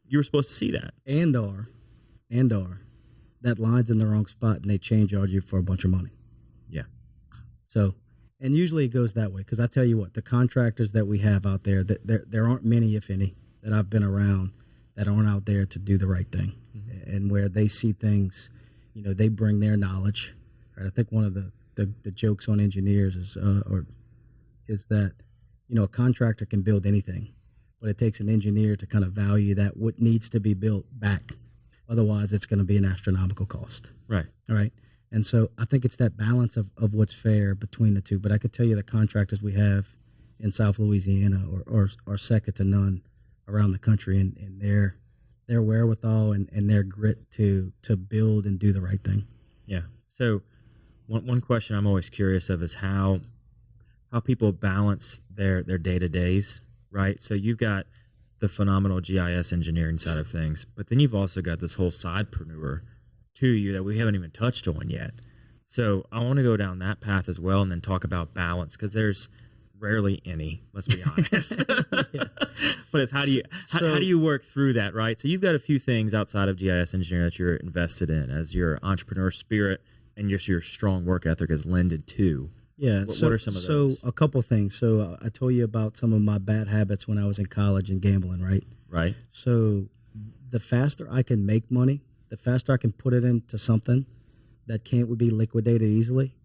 you were supposed to see that. And that line's in the wrong spot and they change you for a bunch of money. Yeah. So, and usually it goes that way, because I tell you what, the contractors that we have out there, there aren't many, if any, that I've been around that aren't out there to do the right thing. Mm-hmm. And where they see things, they bring their knowledge. Right? I think one of the jokes on engineers is that, a contractor can build anything, but it takes an engineer to kind of value that what needs to be built back. Otherwise, it's going to be an astronomical cost. Right. All right. And so I think it's that balance of what's fair between the two. But I could tell you the contractors we have in South Louisiana are second to none around the country, and their wherewithal and their grit to build and do the right thing. Yeah. So one question I'm always curious of is how people balance their day-to-days, right? So you've got the phenomenal GIS engineering side of things, but then you've also got this whole Side-preneur to you that we haven't even touched on yet. So I want to go down that path as well and then talk about balance, because there's rarely any, let's be honest. Yeah. But it's how do you work through that, right? So you've got a few things outside of GIS engineering that you're invested in as your entrepreneur spirit and just your strong work ethic is lended to. Yeah. What are some of those? So a couple things. So I told you about some of my bad habits when I was in college and gambling, right? Right. So the faster I can make money, the faster I can put it into something that would be liquidated easily,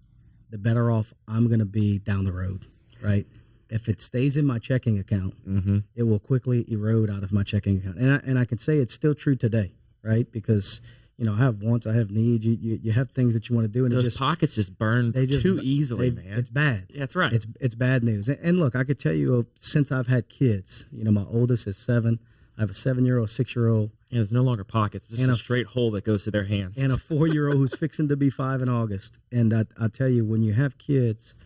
the better off I'm going to be down the road, right? If it stays in my checking account, mm-hmm. it will quickly erode out of my checking account. And I can say it's still true today, right? Because, I have wants, I have needs. You have things that you want to do. And those pockets just burn too easily, man. It's bad. Yeah, that's right. It's bad news. And look, I could tell you since I've had kids, my oldest is 7. I have a 7-year-old, 6-year-old. Yeah, there's no longer pockets. It's just a straight hole that goes to their hands. And a 4-year-old who's fixing to be 5 in August. And I tell you, when you have kids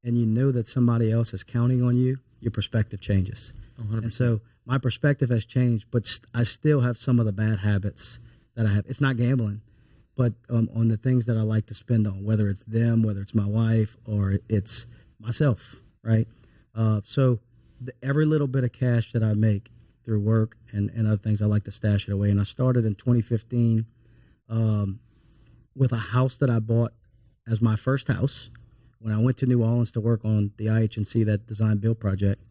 and you know that somebody else is counting on you, your perspective changes. 100%. And so my perspective has changed, but I still have some of the bad habits that I have. It's not gambling, but on the things that I like to spend on, whether it's them, whether it's my wife, or it's myself, right? So every little bit of cash that I make through work and other things, I like to stash it away. And I started in 2015 with a house that I bought as my first house. When I went to New Orleans to work on the IH&C, that design build project,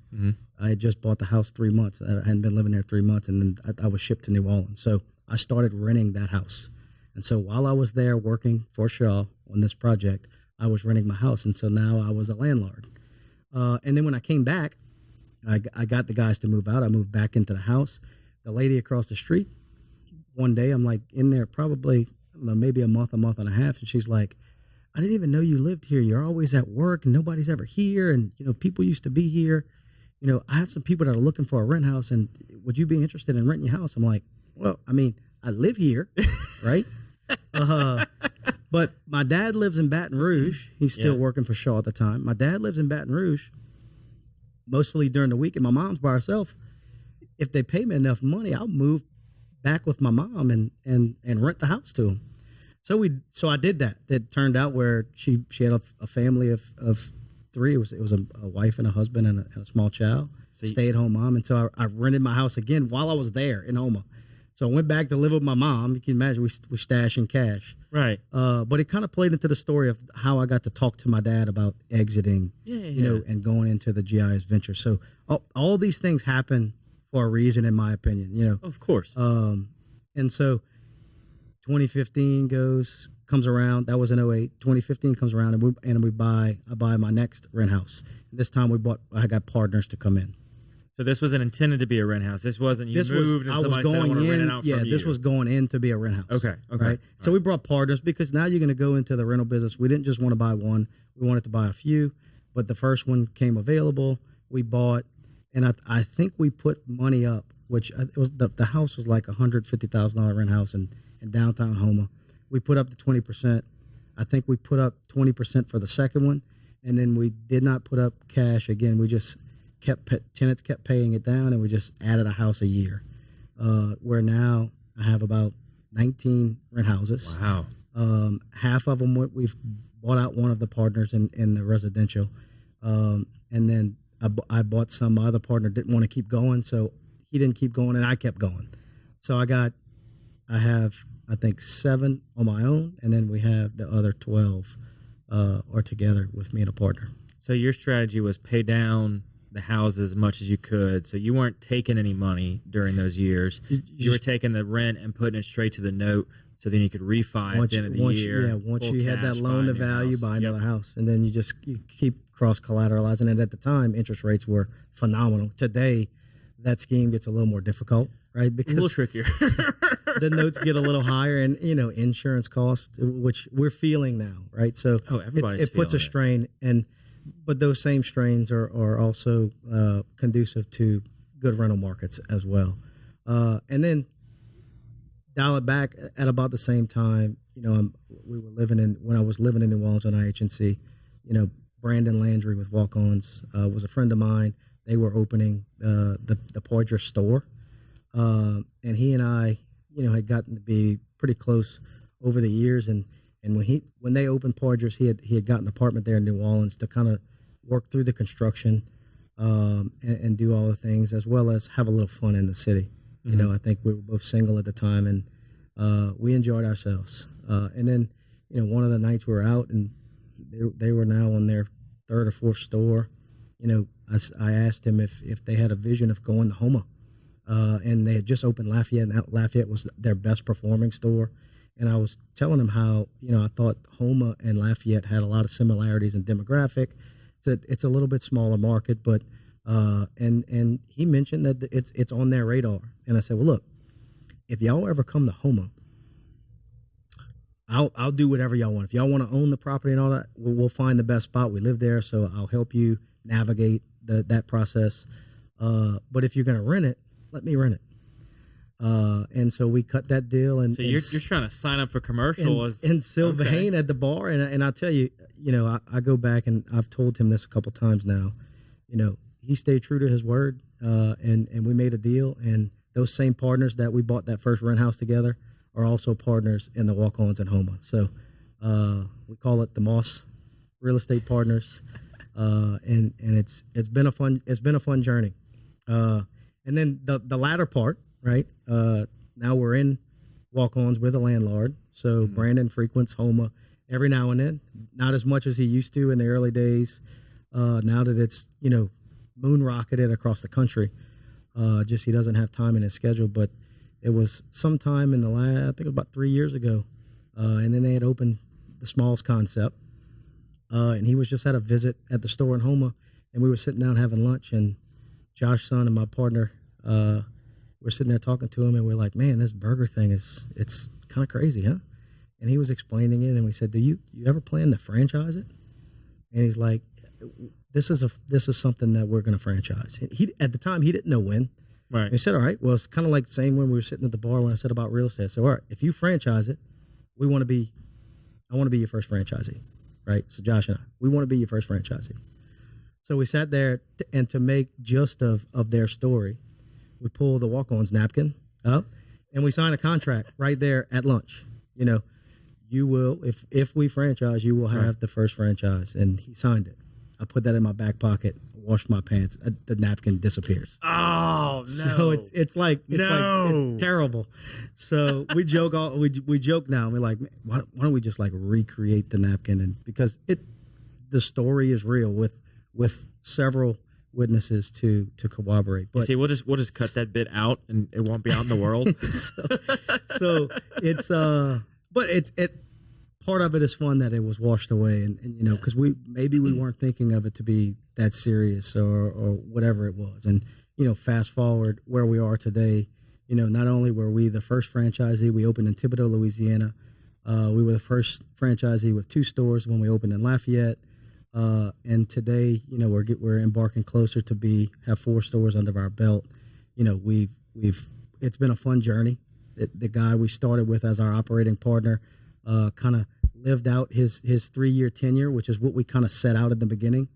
I had just bought the house 3 months. I hadn't been living there 3 months, and then I was shipped to New Orleans. So I started renting that house. And so while I was there working for Shaw on this project, I was renting my house. And so now I was a landlord. And then when I came back, I got the guys to move out. I moved back into the house. The lady across the street, one day, I'm like in there probably, I don't know, maybe a month and a half. And she's like, I didn't even know you lived here. You're always at work and nobody's ever here. And, people used to be here. I have some people that are looking for a rent house, and would you be interested in renting your house? I'm like, well, I mean, I live here, right? But my dad lives in Baton Rouge. He's still working for Shaw at the time. My dad lives in Baton Rouge mostly during the week, and my mom's by herself. If they pay me enough money, I'll move back with my mom and rent the house to them. So I did that. It turned out where she had a family of three. It was a wife and a husband and a small child, stay-at-home mom. And so I rented my house again while I was there in Houma. So I went back to live with my mom. You can imagine we stashing cash. Right. But it kind of played into the story of how I got to talk to my dad about exiting, and going into the GIS venture. So all these things happen for a reason, in my opinion, Of course. And so 2015 comes around. That was in 2008. 2015 comes around, I buy my next rent house. This time I got partners to come in. So this wasn't intended to be a rent house. This wasn't moved and somebody said, I want to rent it out from you. Yeah, this was going in to be a rent house. Okay. Right? So we brought partners because now you're going to go into the rental business. We didn't just want to buy one. We wanted to buy a few, but the first one came available. We bought, and I think we put money up, which it was the house was like $150,000 rent house in downtown Houma. We put up to 20%. I think we put up 20% for the second one, and then we did not put up cash again. We just tenants kept paying it down, and we just added a house a year. Where now I have about 19 rent houses. Wow. Half of them we've bought out one of the partners in the residential, and then I bought some. My other partner didn't want to keep going, so he didn't keep going, and I kept going. So I have I think 7 on my own, and then we have the other 12 are together with me and a partner. So your strategy was pay down the house as much as you could. So you weren't taking any money during those years. You were taking the rent and putting it straight to the note, so then you could refi at the end of the year. Once you had that loan to value, buy another house, and then you keep cross collateralizing. And at the time, interest rates were phenomenal. Today, that scheme gets a little more difficult, right? Because a little trickier. The notes get a little higher, and insurance costs, which we're feeling now, right? So it puts a strain, but those same strains are also conducive to good rental markets as well. And then dial it back at about the same time. When I was living in New Orleans on IH&C, Brandon Landry with Walk-Ons was a friend of mine. They were opening the Poydras store, and he and I, had gotten to be pretty close over the years. And when they opened Poydras, he had gotten an apartment there in New Orleans to kind of work through the construction and do all the things, as well as have a little fun in the city. Mm-hmm. I think we were both single at the time, and we enjoyed ourselves. And then, one of the nights we were out, and they were now on their 3rd or 4th store. I asked him if they had a vision of going to Houma. And they had just opened Lafayette, and Lafayette was their best performing store. And I was telling him how, I thought Houma and Lafayette had a lot of similarities in demographic. It's a little bit smaller market, but and he mentioned that it's on their radar. And I said, well, look, if y'all ever come to Houma, I'll do whatever y'all want. If y'all want to own the property and all that, we'll find the best spot. We live there, so I'll help you navigate that process. But if you're going to rent it, let me rent it. And so we cut that deal. And so you're trying to sign up for commercial in Sylvain at the bar. And I'll tell you, I go back and I've told him this a couple times now. He stayed true to his word, and we made a deal. And those same partners that we bought that first rent house together are also partners in the walk-ons in Houma. So we call it the Moss Real Estate Partners, and it's been a fun journey. And then the latter part, right? Now we're in walk-ons with a landlord. So Brandon frequents Houma every now and then, not as much as he used to in the early days. Now that it's moon rocketed across the country, just he doesn't have time in his schedule. But it was sometime in I think it was about 3 years ago, and then they had opened the Smalls concept, and he was just at a visit at the store in Houma, and we were sitting down having lunch, and Josh, son, and my partner, we're sitting there talking to him, and we're like, man, this burger thing it's kind of crazy, huh? And he was explaining it, and we said, do you ever plan to franchise it? And he's like, this is something that we're going to franchise. He at the time he didn't know when. Right. And he said, all right, well, it's kind of like the same when we were sitting at the bar when I said about real estate. I said, all right, if you franchise it, I want to be your first franchisee, right? So Josh and I, we want to be your first franchisee. So we sat there, and to make just of their story, we pulled the walk-ons napkin up, and we signed a contract right there at lunch. You will, if we franchise, you will have the first franchise. And he signed it. I put that in my back pocket, washed my pants. The napkin disappears. Oh, no. So it's like terrible. So we joke we joke now. And we're like, why don't we just like recreate the napkin? And because the story is real with several witnesses to corroborate. But see, we'll just cut that bit out, and it won't be out in the world. so it's but part of it is fun that it was washed away, and because we weren't thinking of it to be that serious or whatever it was. And fast forward where we are today, not only were we the first franchisee, we opened in Thibodaux, Louisiana. We were the first franchisee with 2 stores when we opened in Lafayette. And today, we're embarking closer to have 4 stores under our belt. It's been a fun journey. The guy we started with as our operating partner kind of lived out his 3-year tenure, which is what we kind of set out at the beginning.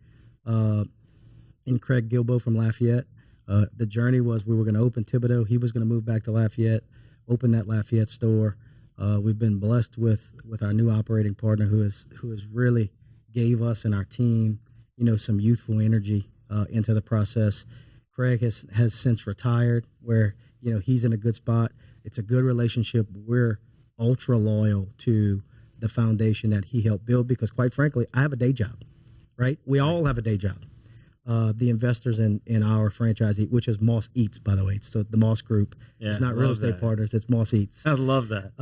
In Craig Gilbo from Lafayette, the journey was we were going to open Thibodaux. He was going to move back to Lafayette, open that Lafayette store. We've been blessed with our new operating partner who has really gave us and our team, some youthful energy into the process. Craig has since retired, where he's in a good spot. It's a good relationship. We're ultra loyal to the foundation that he helped build because, quite frankly, I have a day job, right? We all have a day job. The investors in our franchisee, which is Moss Eats, by the way. So the Moss Group. Yeah, it's not Real Estate Partners. It's Moss Eats. I love that.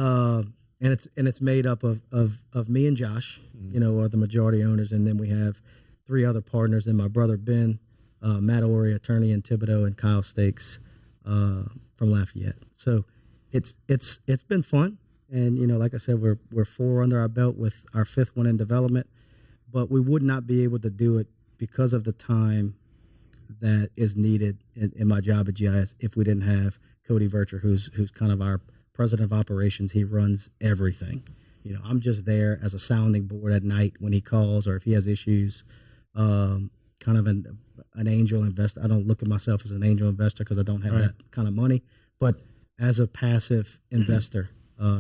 And it's made up of me and Josh, are the majority owners, and then we have 3 other partners, and my brother Ben, Matt Ory, attorney in Thibodaux, and Kyle Stakes from Lafayette. So it's been fun, and like I said, we're 4 under our belt with our 5th one in development, but we would not be able to do it because of the time that is needed in my job at GIS if we didn't have Cody Vircher, who's kind of our president of operations. He runs everything. I'm just there as a sounding board at night when he calls or if he has issues. Kind of an angel investor. I don't look at myself as an angel investor because I don't have that kind of money, but as a passive investor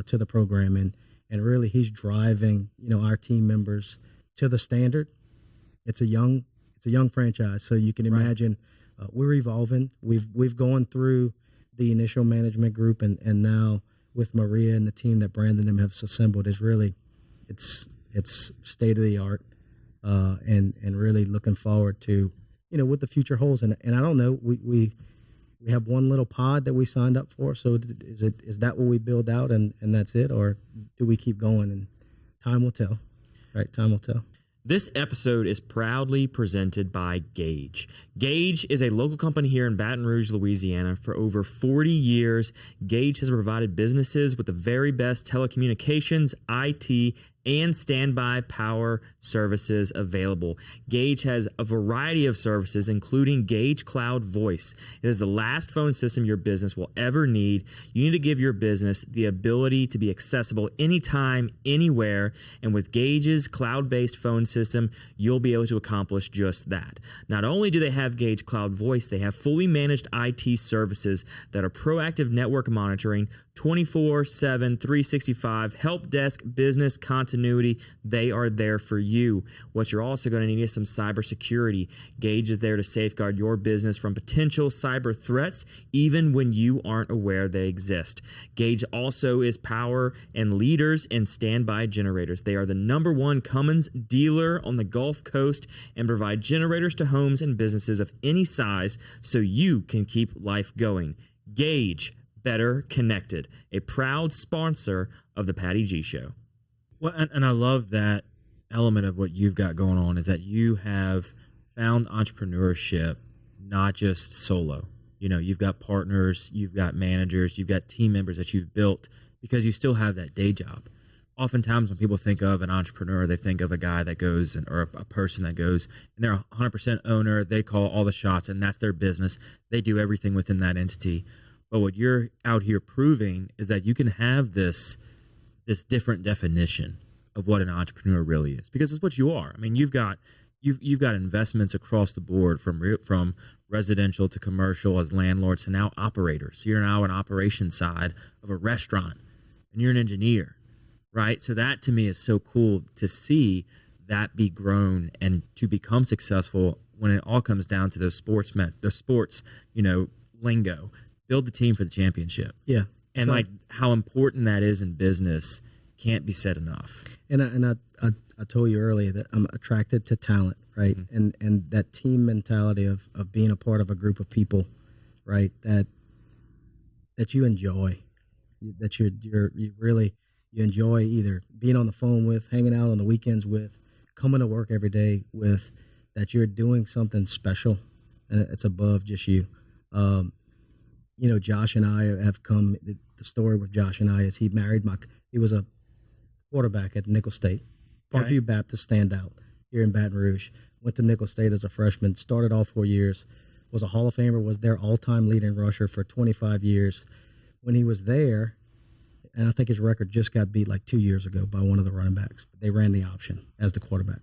to the program, and really he's driving our team members to the standard. It's a young franchise, so you can imagine we're evolving. We've gone through the initial management group, and now with Maria and the team that Brandon and them have assembled is really it's state of the art, and really looking forward to what the future holds. And I don't know, we have one little pod that we signed up for. So is that what we build out and that's it, or do we keep going? And time will tell, right? Time will tell. This episode is proudly presented by Gage. Gage is a local company here in Baton Rouge, Louisiana. For over 40 years, Gage has provided businesses with the very best telecommunications, IT, and standby power services available. Gage has a variety of services, including Gage Cloud Voice. It is the last phone system your business will ever need. You need to give your business the ability to be accessible anytime, anywhere, and with Gage's cloud-based phone system, you'll be able to accomplish just that. Not only do they have Gage Cloud Voice, they have fully managed IT services that are proactive network monitoring, 24/7, 365, help desk, business continuity. They are there for you. What you're also going to need is some cybersecurity. Gage is there to safeguard your business from potential cyber threats, even when you aren't aware they exist. Gage also is power and leaders in standby generators. They are the #1 Cummins dealer on the Gulf Coast and provide generators to homes and businesses of any size so you can keep life going. Gage, better connected, a proud sponsor of the Patty G Show. Well, and I love that element of what you've got going on is that you have found entrepreneurship not just solo. You know, you've got partners, you've got managers, you've got team members that you've built because you still have that day job. Oftentimes when people think of an entrepreneur, they think of a guy that goes or a person that goes and they're 100% owner. They call all the shots and that's their business. They do everything within that entity. But what you're out here proving is that you can have this different definition of what an entrepreneur really is, because it's what you are. I mean, you've got investments across the board from residential to commercial as landlords to now operators. You're now an operations side of a restaurant and you're an engineer, right? So that to me is so cool to see that be grown and to become successful when it all comes down to the sports, lingo. Build the team for the championship. Yeah. And so, like how important that is in business can't be said enough. And I told you earlier that I'm attracted to talent, right? Mm-hmm. And that team mentality of being a part of a group of people, right? That you enjoy, that you enjoy either being on the phone with, hanging out on the weekends with, coming to work every day with, that you're doing something special and it's above just you. Josh and I have come, the story with Josh and I is he was a quarterback at Nicholls State, Parkview Baptist standout here in Baton Rouge, went to Nicholls State as a freshman, started all 4 years, was a Hall of Famer, was their all-time leading rusher for 25 years. When he was there, and I think his record just got beat like 2 years ago by one of the running backs. They ran the option as the quarterback.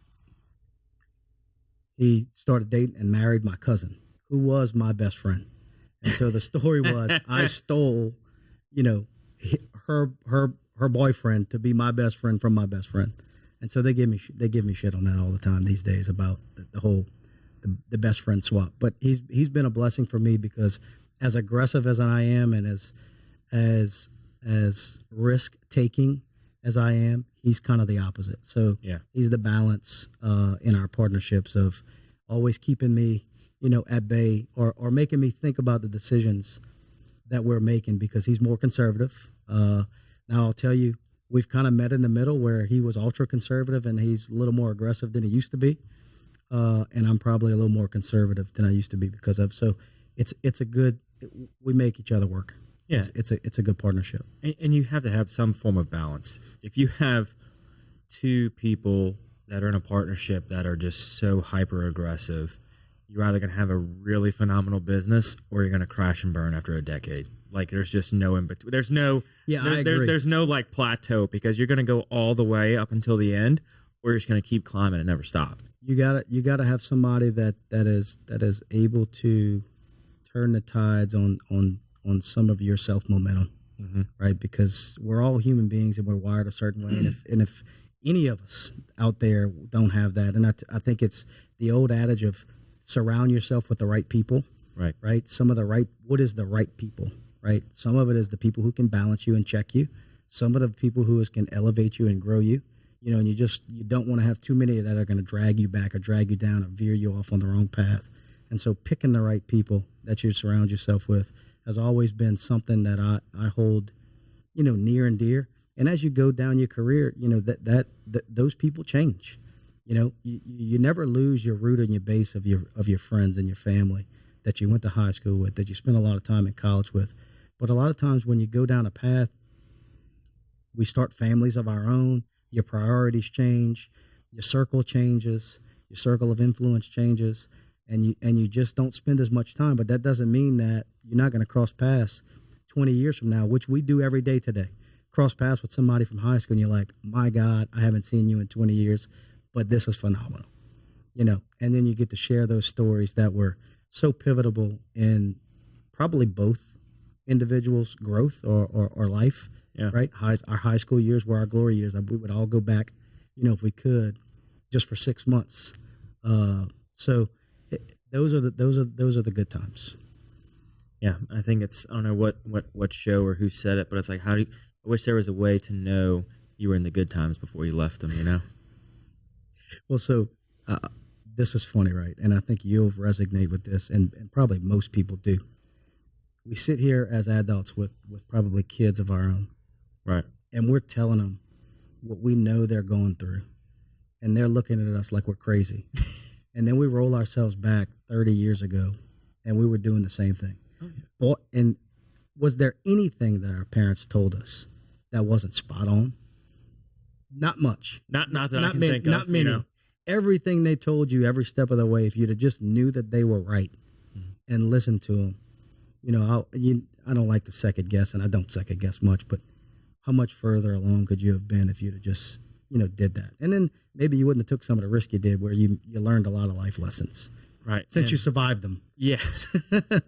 He started dating and married my cousin, who was my best friend. And so the story was I stole, her boyfriend to be my best friend from my best friend. And so they give me shit on that all the time these days about the whole the best friend swap. But he's been a blessing for me because as aggressive as I am and as risk taking as I am, he's kind of the opposite. So he's the balance in our partnerships of always keeping me at bay or making me think about the decisions that we're making because he's more conservative. Now I'll tell you, we've kind of met in the middle where he was ultra conservative and he's a little more aggressive than he used to be. And I'm probably a little more conservative than I used to be because of, so we make each other work. Yeah. It's a good partnership. And you have to have some form of balance. If you have two people that are in a partnership that are just so hyper aggressive, you're either going to have a really phenomenal business or you're going to crash and burn after a decade. Like there's just no in between. There's no like plateau because you're going to go all the way up until the end, or you're just going to keep climbing and never stop. You gotta have somebody that is able to turn the tides on some of your self momentum, right? Because we're all human beings and we're wired a certain way, and if any of us out there don't have that, and I think it's the old adage of surround yourself with the right people, right? What is the right people, right? Some of it is the people who can balance you and check you. Some of the people who can elevate you and grow you, and you don't want to have too many that are going to drag you back or drag you down or veer you off on the wrong path. And so picking the right people that you surround yourself with has always been something that I hold, near and dear. And as you go down your career, that those people change. You never lose your root and your base of your friends and your family that you went to high school with, that you spent a lot of time in college with. But a lot of times when you go down a path, we start families of our own. your priorities change, your circle changes, your circle of influence changes, and you just don't spend as much time. But that doesn't mean that you're not going to cross paths 20 years from now, which we do every day today. Cross paths with somebody from high school and you're like, my God, I haven't seen you in 20 years, but this is phenomenal, and then you get to share those stories that were so pivotal in probably both individuals' growth or life, right? Our high school years were our glory years. We would all go back, if we could, just for 6 months. So those are the good times. Yeah, I think I don't know what show or who said it, but it's like, I wish there was a way to know you were in the good times before you left them, Well, so this is funny, right? And I think you'll resonate with this, and probably most people do. We sit here as adults with probably kids of our own. Right. And we're telling them what we know they're going through. And they're looking at us like we're crazy. And then we roll ourselves back 30 years ago, and we were doing the same thing. Oh, yeah. And was there anything that our parents told us that wasn't spot on? Not much. Not that I can think of. Not many. Everything they told you every step of the way, if you'd have just knew that they were right and listened to them, I don't like to second guess, and I don't second guess much, but how much further along could you have been if you'd have just, did that? And then maybe you wouldn't have took some of the risk you did, where you learned a lot of life lessons. Right. Since you survived them. Yes.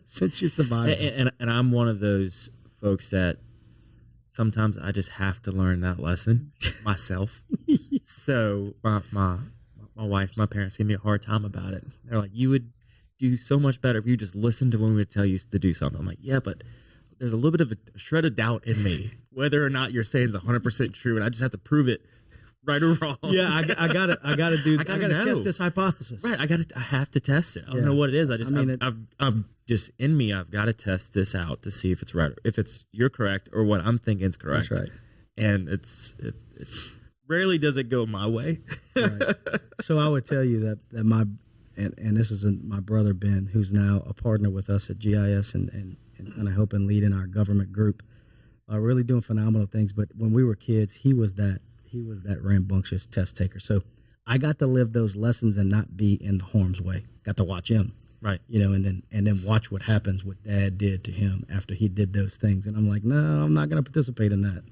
Since you survived them. And I'm one of those folks that sometimes I just have to learn that lesson myself. So my wife, my parents give me a hard time about it. They're like, you would do so much better if you just listened to when we would tell you to do something. I'm like, yeah, but there's a little bit of a shred of doubt in me, whether or not you're saying is 100% true, and I just have to prove it, right or wrong. Yeah, I gotta test this hypothesis. Right, I have to test it. I don't know what it is. I'm just in me. I've got to test this out to see if it's right, if you're correct, or what I'm thinking is correct. That's right. And it rarely does it go my way. Right. So I would tell you that and this is my brother Ben, who's now a partner with us at GIS and kind of helping lead in our government group, really doing phenomenal things. But when we were kids, he was that rambunctious test taker. So I got to live those lessons and not be in the harm's way. Got to watch him, right? And then watch what happens, what Dad did to him after he did those things. And I'm like, no, I'm not going to participate in that.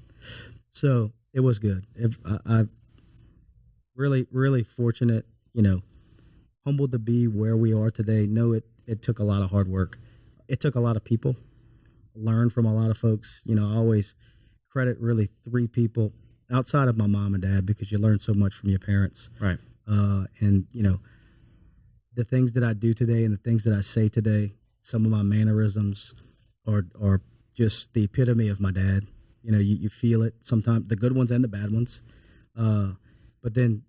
So it was good. I really, really fortunate, humbled to be where we are today. No, it took a lot of hard work. It took a lot of people. Learn from a lot of folks. I always credit really 3 people outside of my mom and dad, because you learn so much from your parents. Right. And the things that I do today and the things that I say today, some of my mannerisms are just the epitome of my dad. You feel it sometimes, the good ones and the bad ones. But then,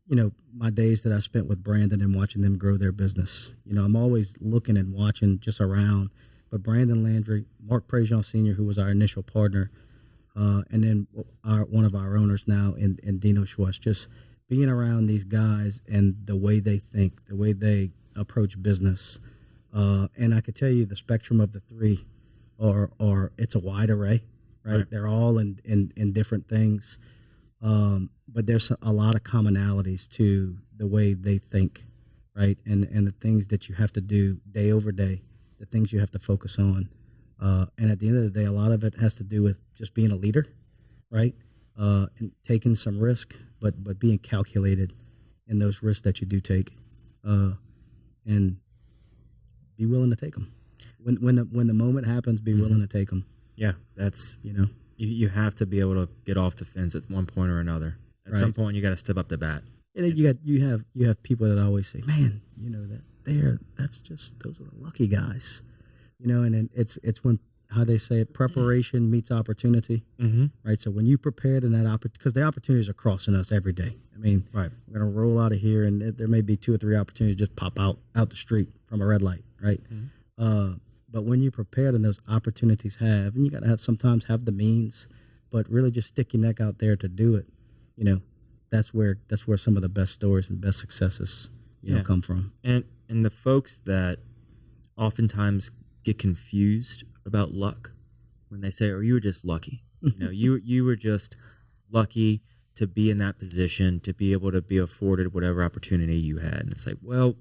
my days that I spent with Brandon and watching them grow their business, I'm always looking and watching just around. But Brandon Landry, Mark Prejean Sr., who was our initial partner, and then one of our owners now in Dino Schwartz, just being around these guys and the way they think, the way they approach business. And I could tell you the spectrum of the 3 are it's a wide array, right? They're all in different things. But there's a lot of commonalities to the way they think, right? And the things that you have to do day over day, the things you have to focus on. And at the end of the day, a lot of it has to do with just being a leader, right? And taking some risk, but being calculated in those risks that you do take, and be willing to take them. When the moment happens, be willing to take them. Yeah, that's you have to be able to get off the fence at one point or another. At some point, you got to step up the bat. And you have people that always say, "Man, that's just those are the lucky guys," And then it's when how they say it, preparation meets opportunity, right? So when you prepared in that because the opportunities are crossing us every day. I mean, right. We're gonna roll out of here, and there may be 2 or 3 opportunities just pop out the street from a red light, right? But when you prepared and those opportunities and you got to sometimes have the means, but really just stick your neck out there to do it. That's where some of the best stories and best successes come from. And the folks that oftentimes get confused about luck when they say, "Oh, you were just lucky." You were just lucky to be in that position, to be able to be afforded whatever opportunity you had. And it's like, well,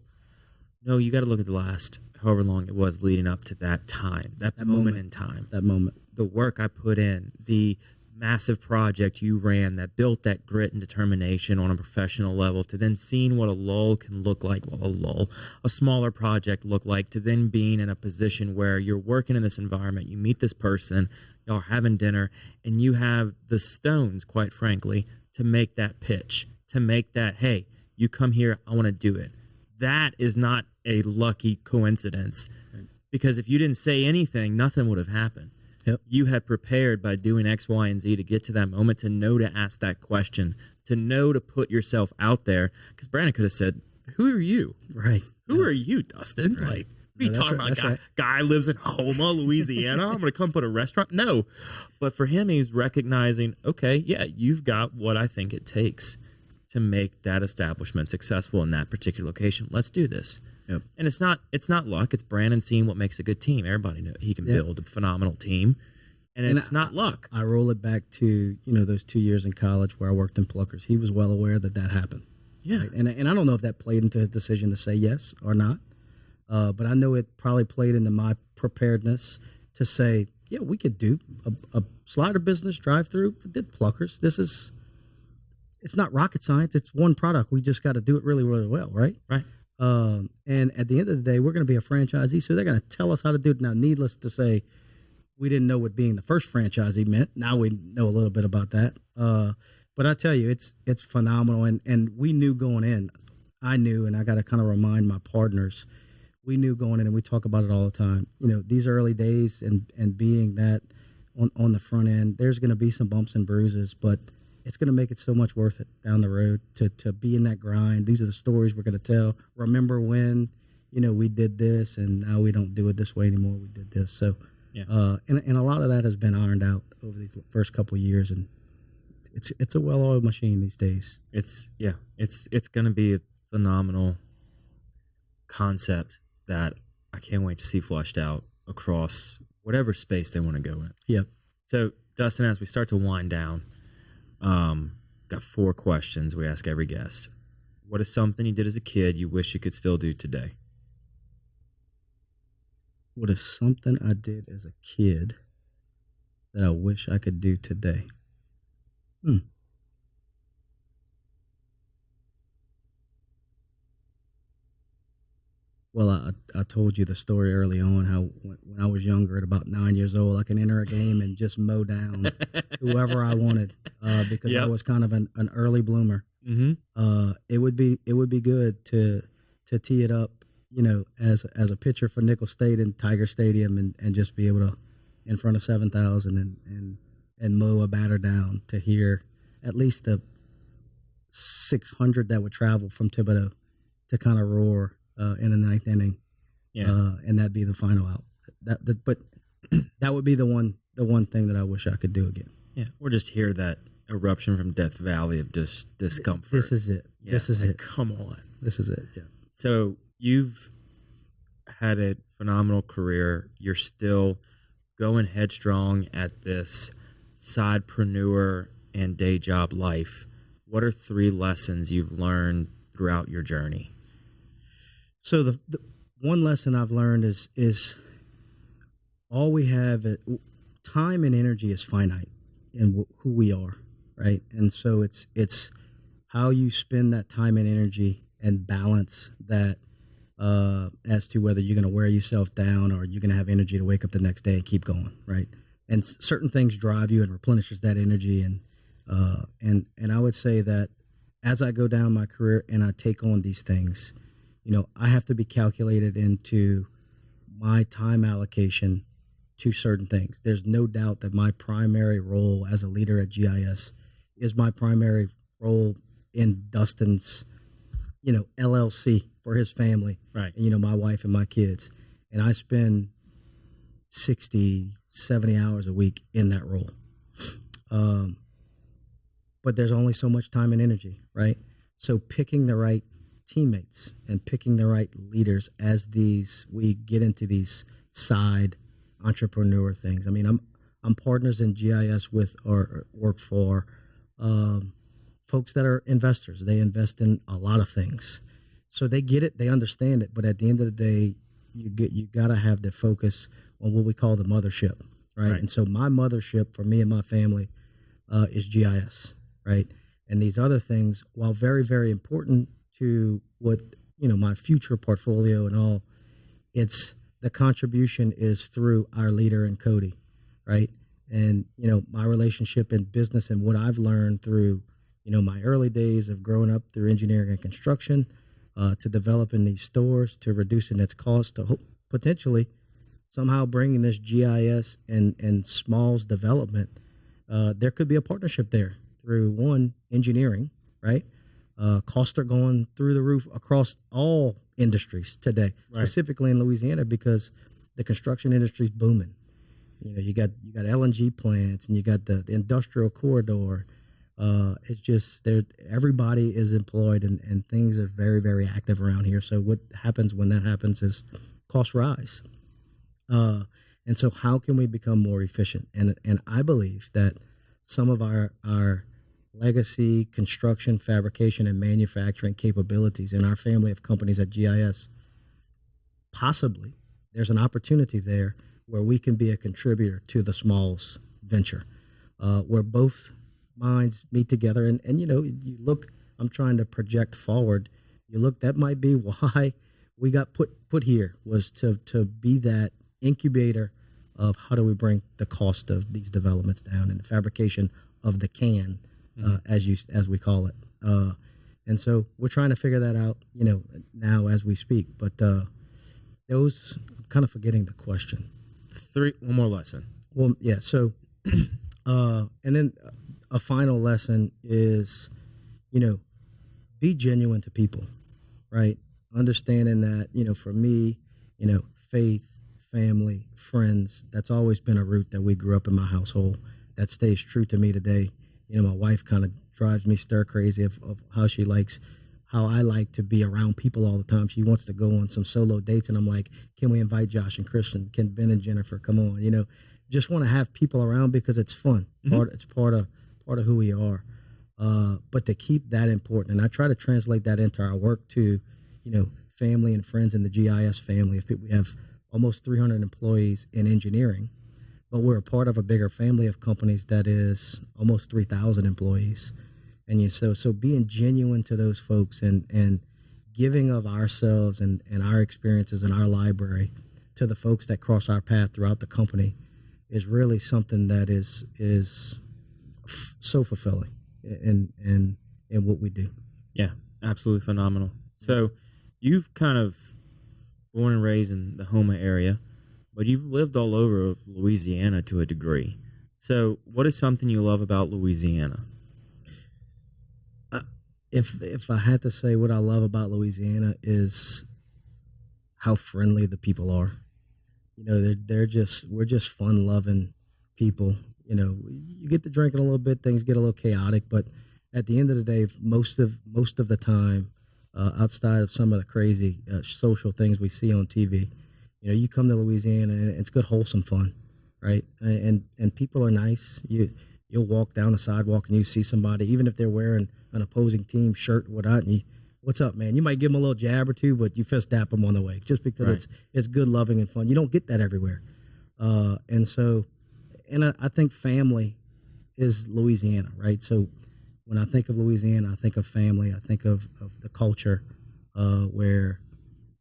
no, you got to look at the last however long it was leading up to that time, that moment in time. That moment. The work I put in, the massive project you ran that built that grit and determination on a professional level, to then seeing what a lull can look like, a smaller project look like, to then being in a position where you're working in this environment, you meet this person, y'all are having dinner, and you have the stones, quite frankly, to make that pitch, to make that, hey, you come here, I want to do it. That is not a lucky coincidence, because if you didn't say anything, nothing would have happened. Yep. You had prepared by doing X, Y, and Z to get to that moment, to know to ask that question, to know to put yourself out there. Because Brandon could have said, who are you? Right. Who are you, Dustin? Right. Like, what are you talking about? Right. Guy lives in Houma, Louisiana. I'm going to come put a restaurant. No. But for him, he's recognizing, okay, yeah, you've got what I think it takes to make that establishment successful in that particular location. Let's do this. Yep. And it's not luck. It's Brandon seeing what makes a good team. Everybody knows he can build a phenomenal team, and it's not luck. I roll it back to those 2 years in college where I worked in Pluckers. He was well aware that happened. Yeah, right? And I don't know if that played into his decision to say yes or not, but I know it probably played into my preparedness to say, yeah, we could do a slider business drive-through. We did Pluckers. It's not rocket science. It's one product. We just got to do it really, really well, right? Right. And at the end of the day, we're going to be a franchisee, so they're going to tell us how to do it. Now, needless to say, we didn't know what being the first franchisee meant. Now we know a little bit about that. But I tell you, it's phenomenal. And we knew going in. I knew, and I got to kind of remind my partners, we knew going in, and we talk about it all the time. These early days and being that on the front end, there's going to be some bumps and bruises, but it's going to make it so much worth it down the road to be in that grind. These are the stories we're going to tell. Remember when, we did this and now we don't do it this way anymore. We did this. So, and a lot of that has been ironed out over these first couple of years, and it's a well-oiled machine these days. It's going to be a phenomenal concept that I can't wait to see flushed out across whatever space they want to go in. Yep. So, Dustin, as we start to wind down, got 4 questions we ask every guest. What is something you did as a kid you wish you could still do today? What is something I did as a kid that I wish I could do today? Well, I told you the story early on how when I was younger, at about 9 years old, I can enter a game and just mow down whoever I wanted because I was kind of an early bloomer. Mm-hmm. It would be good to tee it up, as a pitcher for Nickel State and Tiger Stadium and just be able to, in front of 7,000 and mow a batter down to hear at least the 600 that would travel from Thibodeau to kind of roar in the 9th inning, and that'd be the final out. But that would be the one thing that I wish I could do again. Yeah, or just hear that eruption from Death Valley of just discomfort. This is it. Yeah, this is it. Come on. This is it. Yeah. So you've had a phenomenal career. You're still going headstrong at this sidepreneur and day job life. What are 3 lessons you've learned throughout your journey? So the one lesson I've learned is all we have, time and energy is finite in who we are, right? And so it's how you spend that time and energy and balance that as to whether you're going to wear yourself down or you're going to have energy to wake up the next day and keep going, right? And certain things drive you and replenishes that energy. And I would say that as I go down my career and I take on these things, I have to be calculated into my time allocation to certain things. There's no doubt that my primary role as a leader at GIS is my primary role in Dustin's, LLC for his family, right? And, my wife and my kids. And I spend 60, 70 hours a week in that role. But there's only so much time and energy, right? So picking the right teammates and picking the right leaders as we get into these side entrepreneur things. I mean, I'm partners in GIS with or work for folks that are investors. They invest in a lot of things, so they get it, they understand it. But at the end of the day, you got to have the focus on what we call the mothership, right? And so my mothership for me and my family is GIS, right? And these other things, while very, very important to what, my future portfolio and all, it's the contribution is through our leader in Cody, right? And, my relationship in business and what I've learned through, my early days of growing up through engineering and construction, to developing these stores, to reducing its cost, to potentially somehow bringing this GIS and smalls development. There could be a partnership there through one, engineering, right? Costs are going through the roof across all industries today, specifically in Louisiana, because the construction industry is booming. You got LNG plants, and you got the industrial corridor. It's just everybody is employed, and things are very, very active around here. So what happens when that happens is costs rise. And so how can we become more efficient? And I believe that some of our legacy construction, fabrication, and manufacturing capabilities in our family of companies at GIS, possibly there's an opportunity there where we can be a contributor to the Smalls venture, where both minds meet together. And you look, I'm trying to project forward. You look, that might be why we got put here, was to be that incubator of how do we bring the cost of these developments down, and the fabrication of the can, as we call it. And so we're trying to figure that out, now as we speak. But I'm kind of forgetting the question. One more lesson. Well, yeah. So, and then a final lesson is, be genuine to people, right? Understanding that, for me, faith, family, friends, that's always been a root that we grew up in my household. That stays true to me today. My wife kind of drives me stir crazy of how I like to be around people all the time. She wants to go on some solo dates, and I'm like, can we invite Josh and Christian? Can Ben and Jennifer come on? Just want to have people around because it's fun. It's part of who we are. But to keep that important, and I try to translate that into our work to, family and friends in the GIS family. We have almost 300 employees in engineering, but we're a part of a bigger family of companies that is almost 3,000 employees. And so being genuine to those folks and giving of ourselves and our experiences in our library to the folks that cross our path throughout the company is really something that is so fulfilling in what we do. Yeah, absolutely phenomenal. So you've kind of born and raised in the Houma area, but you've lived all over Louisiana to a degree. So what is something you love about Louisiana? If I had to say what I love about Louisiana is how friendly the people are. We're just fun loving people. You get to drinking a little bit, things get a little chaotic, but at the end of the day, most of the time, outside of some of the crazy social things we see on TV, you come to Louisiana and it's good, wholesome fun, right? And people are nice. You'll walk down the sidewalk and you see somebody, even if they're wearing an opposing team shirt, whatnot, and what's up, man? You might give them a little jab or two, but you fist dap them on the way, just because it's good, loving, and fun. You don't get that everywhere. And I think family is Louisiana, right? So when I think of Louisiana, I think of family. I think of the culture where,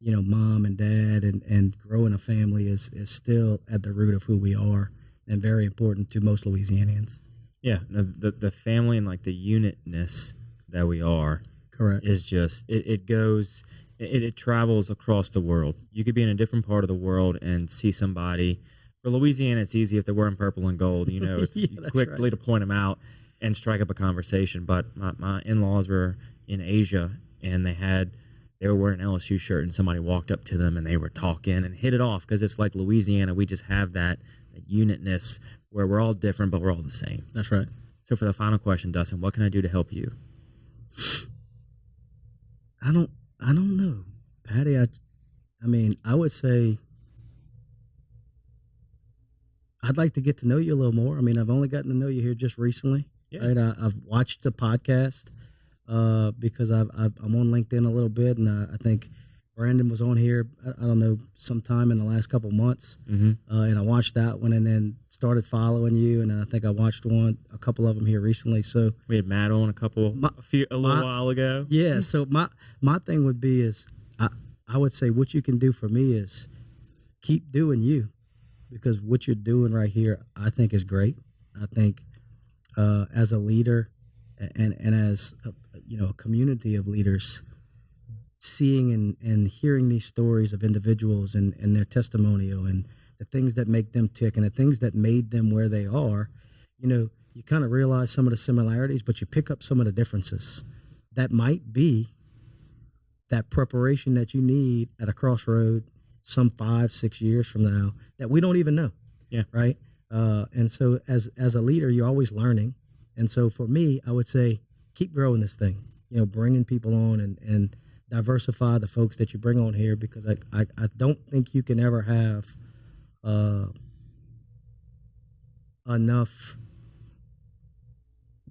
mom and dad and growing a family is still at the root of who we are and very important to most Louisianians. Yeah, the family and like the unitness that we are, correct, is just it travels across the world. You could be in a different part of the world and see somebody. For Louisiana, it's easy if they're wearing purple and gold. It's quickly to point them out and strike up a conversation. But my in-laws were in Asia, and they were wearing an LSU shirt, and somebody walked up to them and they were talking and hit it off, because it's like Louisiana. We just have that unitness where we're all different, but we're all the same. That's right. So for the final question, Dustin, what can I do to help you? I don't know, Patty. I would say I'd like to get to know you a little more. I've only gotten to know you here just recently. Yeah. Right. I've watched the podcast because I'm on LinkedIn a little bit, and I think Brandon was on here. I don't know, sometime in the last couple months, and I watched that one, and then started following you, and then I think I watched a couple of them here recently. So we had Matt on a little while ago. Yeah. So my thing would be is I would say what you can do for me is keep doing you, because what you're doing right here I think is great. I think as a leader and as a community of leaders, seeing and hearing these stories of individuals and their testimonial and the things that make them tick and the things that made them where they are, you kind of realize some of the similarities, but you pick up some of the differences. That might be that preparation that you need at a crossroad some 5-6 years from now that we don't even know. Yeah. Right. And so as a leader, you're always learning. And so for me, I would say, keep growing this thing, bringing people on and diversify the folks that you bring on here, because I don't think you can ever have enough,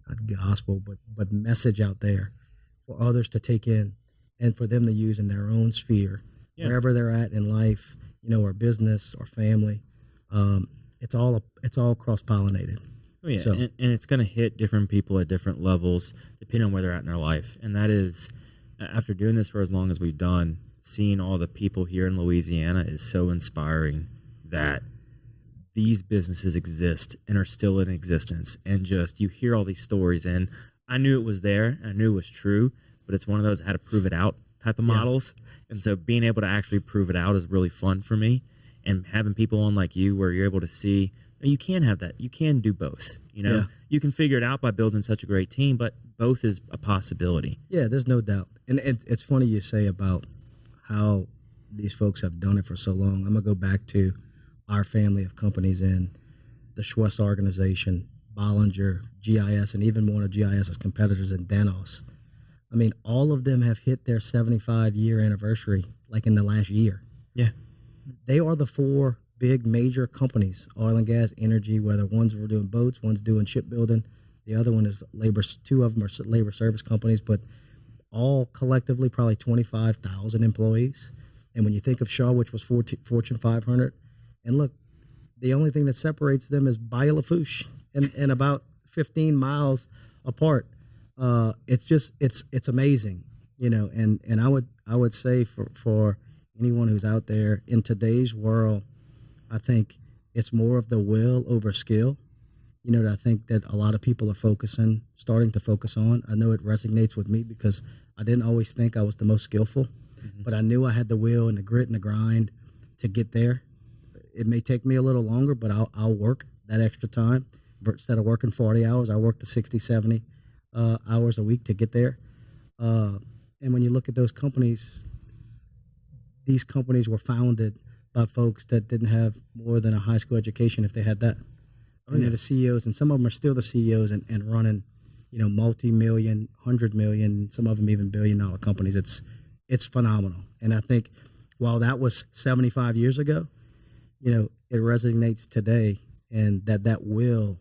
not gospel, but message out there for others to take in and for them to use in their own sphere, wherever they're at in life, or business or family. It's all cross-pollinated. Oh, yeah, so, and it's going to hit different people at different levels depending on where they're at in their life. And that is, after doing this for as long as we've done, seeing all the people here in Louisiana is so inspiring that these businesses exist and are still in existence. And just, you hear all these stories, and I knew it was there, I knew it was true, but it's one of those I had to prove it out type of models. And so being able to actually prove it out is really fun for me. And having people on like you where you're able to see, you can have that. You can do both. You can figure it out by building such a great team, but both is a possibility. Yeah, there's no doubt. And it's funny you say about how these folks have done it for so long. I'm going to go back to our family of companies in the Schwess organization, Bollinger, GIS, and even one of GIS's competitors in Danos. I mean, all of them have hit their 75-year anniversary like in the last year. Yeah. They are the 4 big major companies, oil and gas, energy, whether one's were doing boats, one's doing shipbuilding. The other one is labor. 2 of them are labor service companies, but all collectively probably 25,000 employees. And when you think of Shaw, which was Fortune 500, and look, the only thing that separates them is Baia Lafourche and about 15 miles apart. It's amazing, and I would say for anyone who's out there in today's world, I think it's more of the will over skill, that I think that a lot of people are starting to focus on. I know it resonates with me because I didn't always think I was the most skillful, but I knew I had the will and the grit and the grind to get there. It may take me a little longer, but I'll work that extra time. Instead of working 40 hours, I work the 60, 70 hours a week to get there. And when you look at those companies, these companies were founded by folks that didn't have more than a high school education, if they had that. And they're the CEOs, and some of them are still the CEOs and running, multi-million, 100 million, some of them even billion-dollar companies. It's phenomenal. And I think while that was 75 years ago, it resonates today, and that will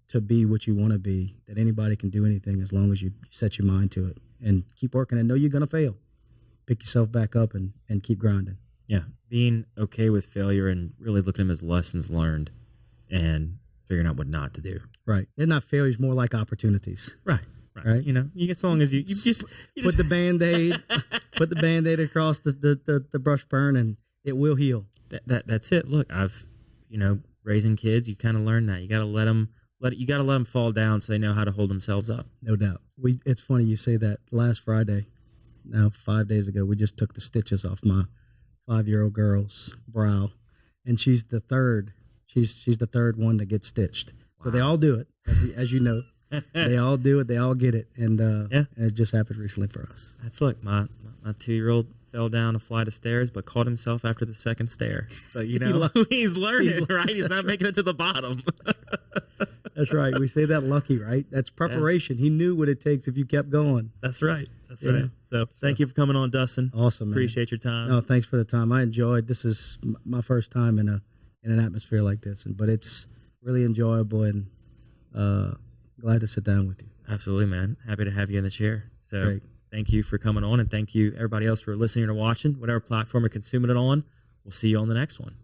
to be what you want to be, that anybody can do anything as long as you set your mind to it and keep working and know you're going to fail. Pick yourself back up and keep grinding. Yeah, being okay with failure and really looking at them as lessons learned and figuring out what not to do. Right. They're not failures, more like opportunities. Right. You as long as you just put the Band-Aid across the brush burn, and it will heal. That's it. Look, I've raising kids, you kind of learn that. You got to let them fall down so they know how to hold themselves up. No doubt. It's funny you say that. Last Friday, now 5 days ago, we just took the stitches off my 5-year-old girl's brow, and she's the third. She's the third one to get stitched. Wow. So they all do it, as you know. They all do it. They all get it, and it just happened recently for us. Look, my 2-year-old fell down a flight of stairs, but caught himself after the second stair. So he's learning, right? He's not making it to the bottom. That's right. We say that lucky, right? That's preparation. Yeah. He knew what it takes if you kept going. That's right. Right. So thank you for coming on, Dustin. Awesome, man. Appreciate your time. No, thanks for the time. I enjoyed. This is my first time in an atmosphere like this, but it's really enjoyable, and Glad to sit down with you. Absolutely, man. Happy to have you in the chair. So Great. Thank you for coming on, and thank you everybody else for listening or watching, whatever platform you're consuming it on. We'll see you on the next one.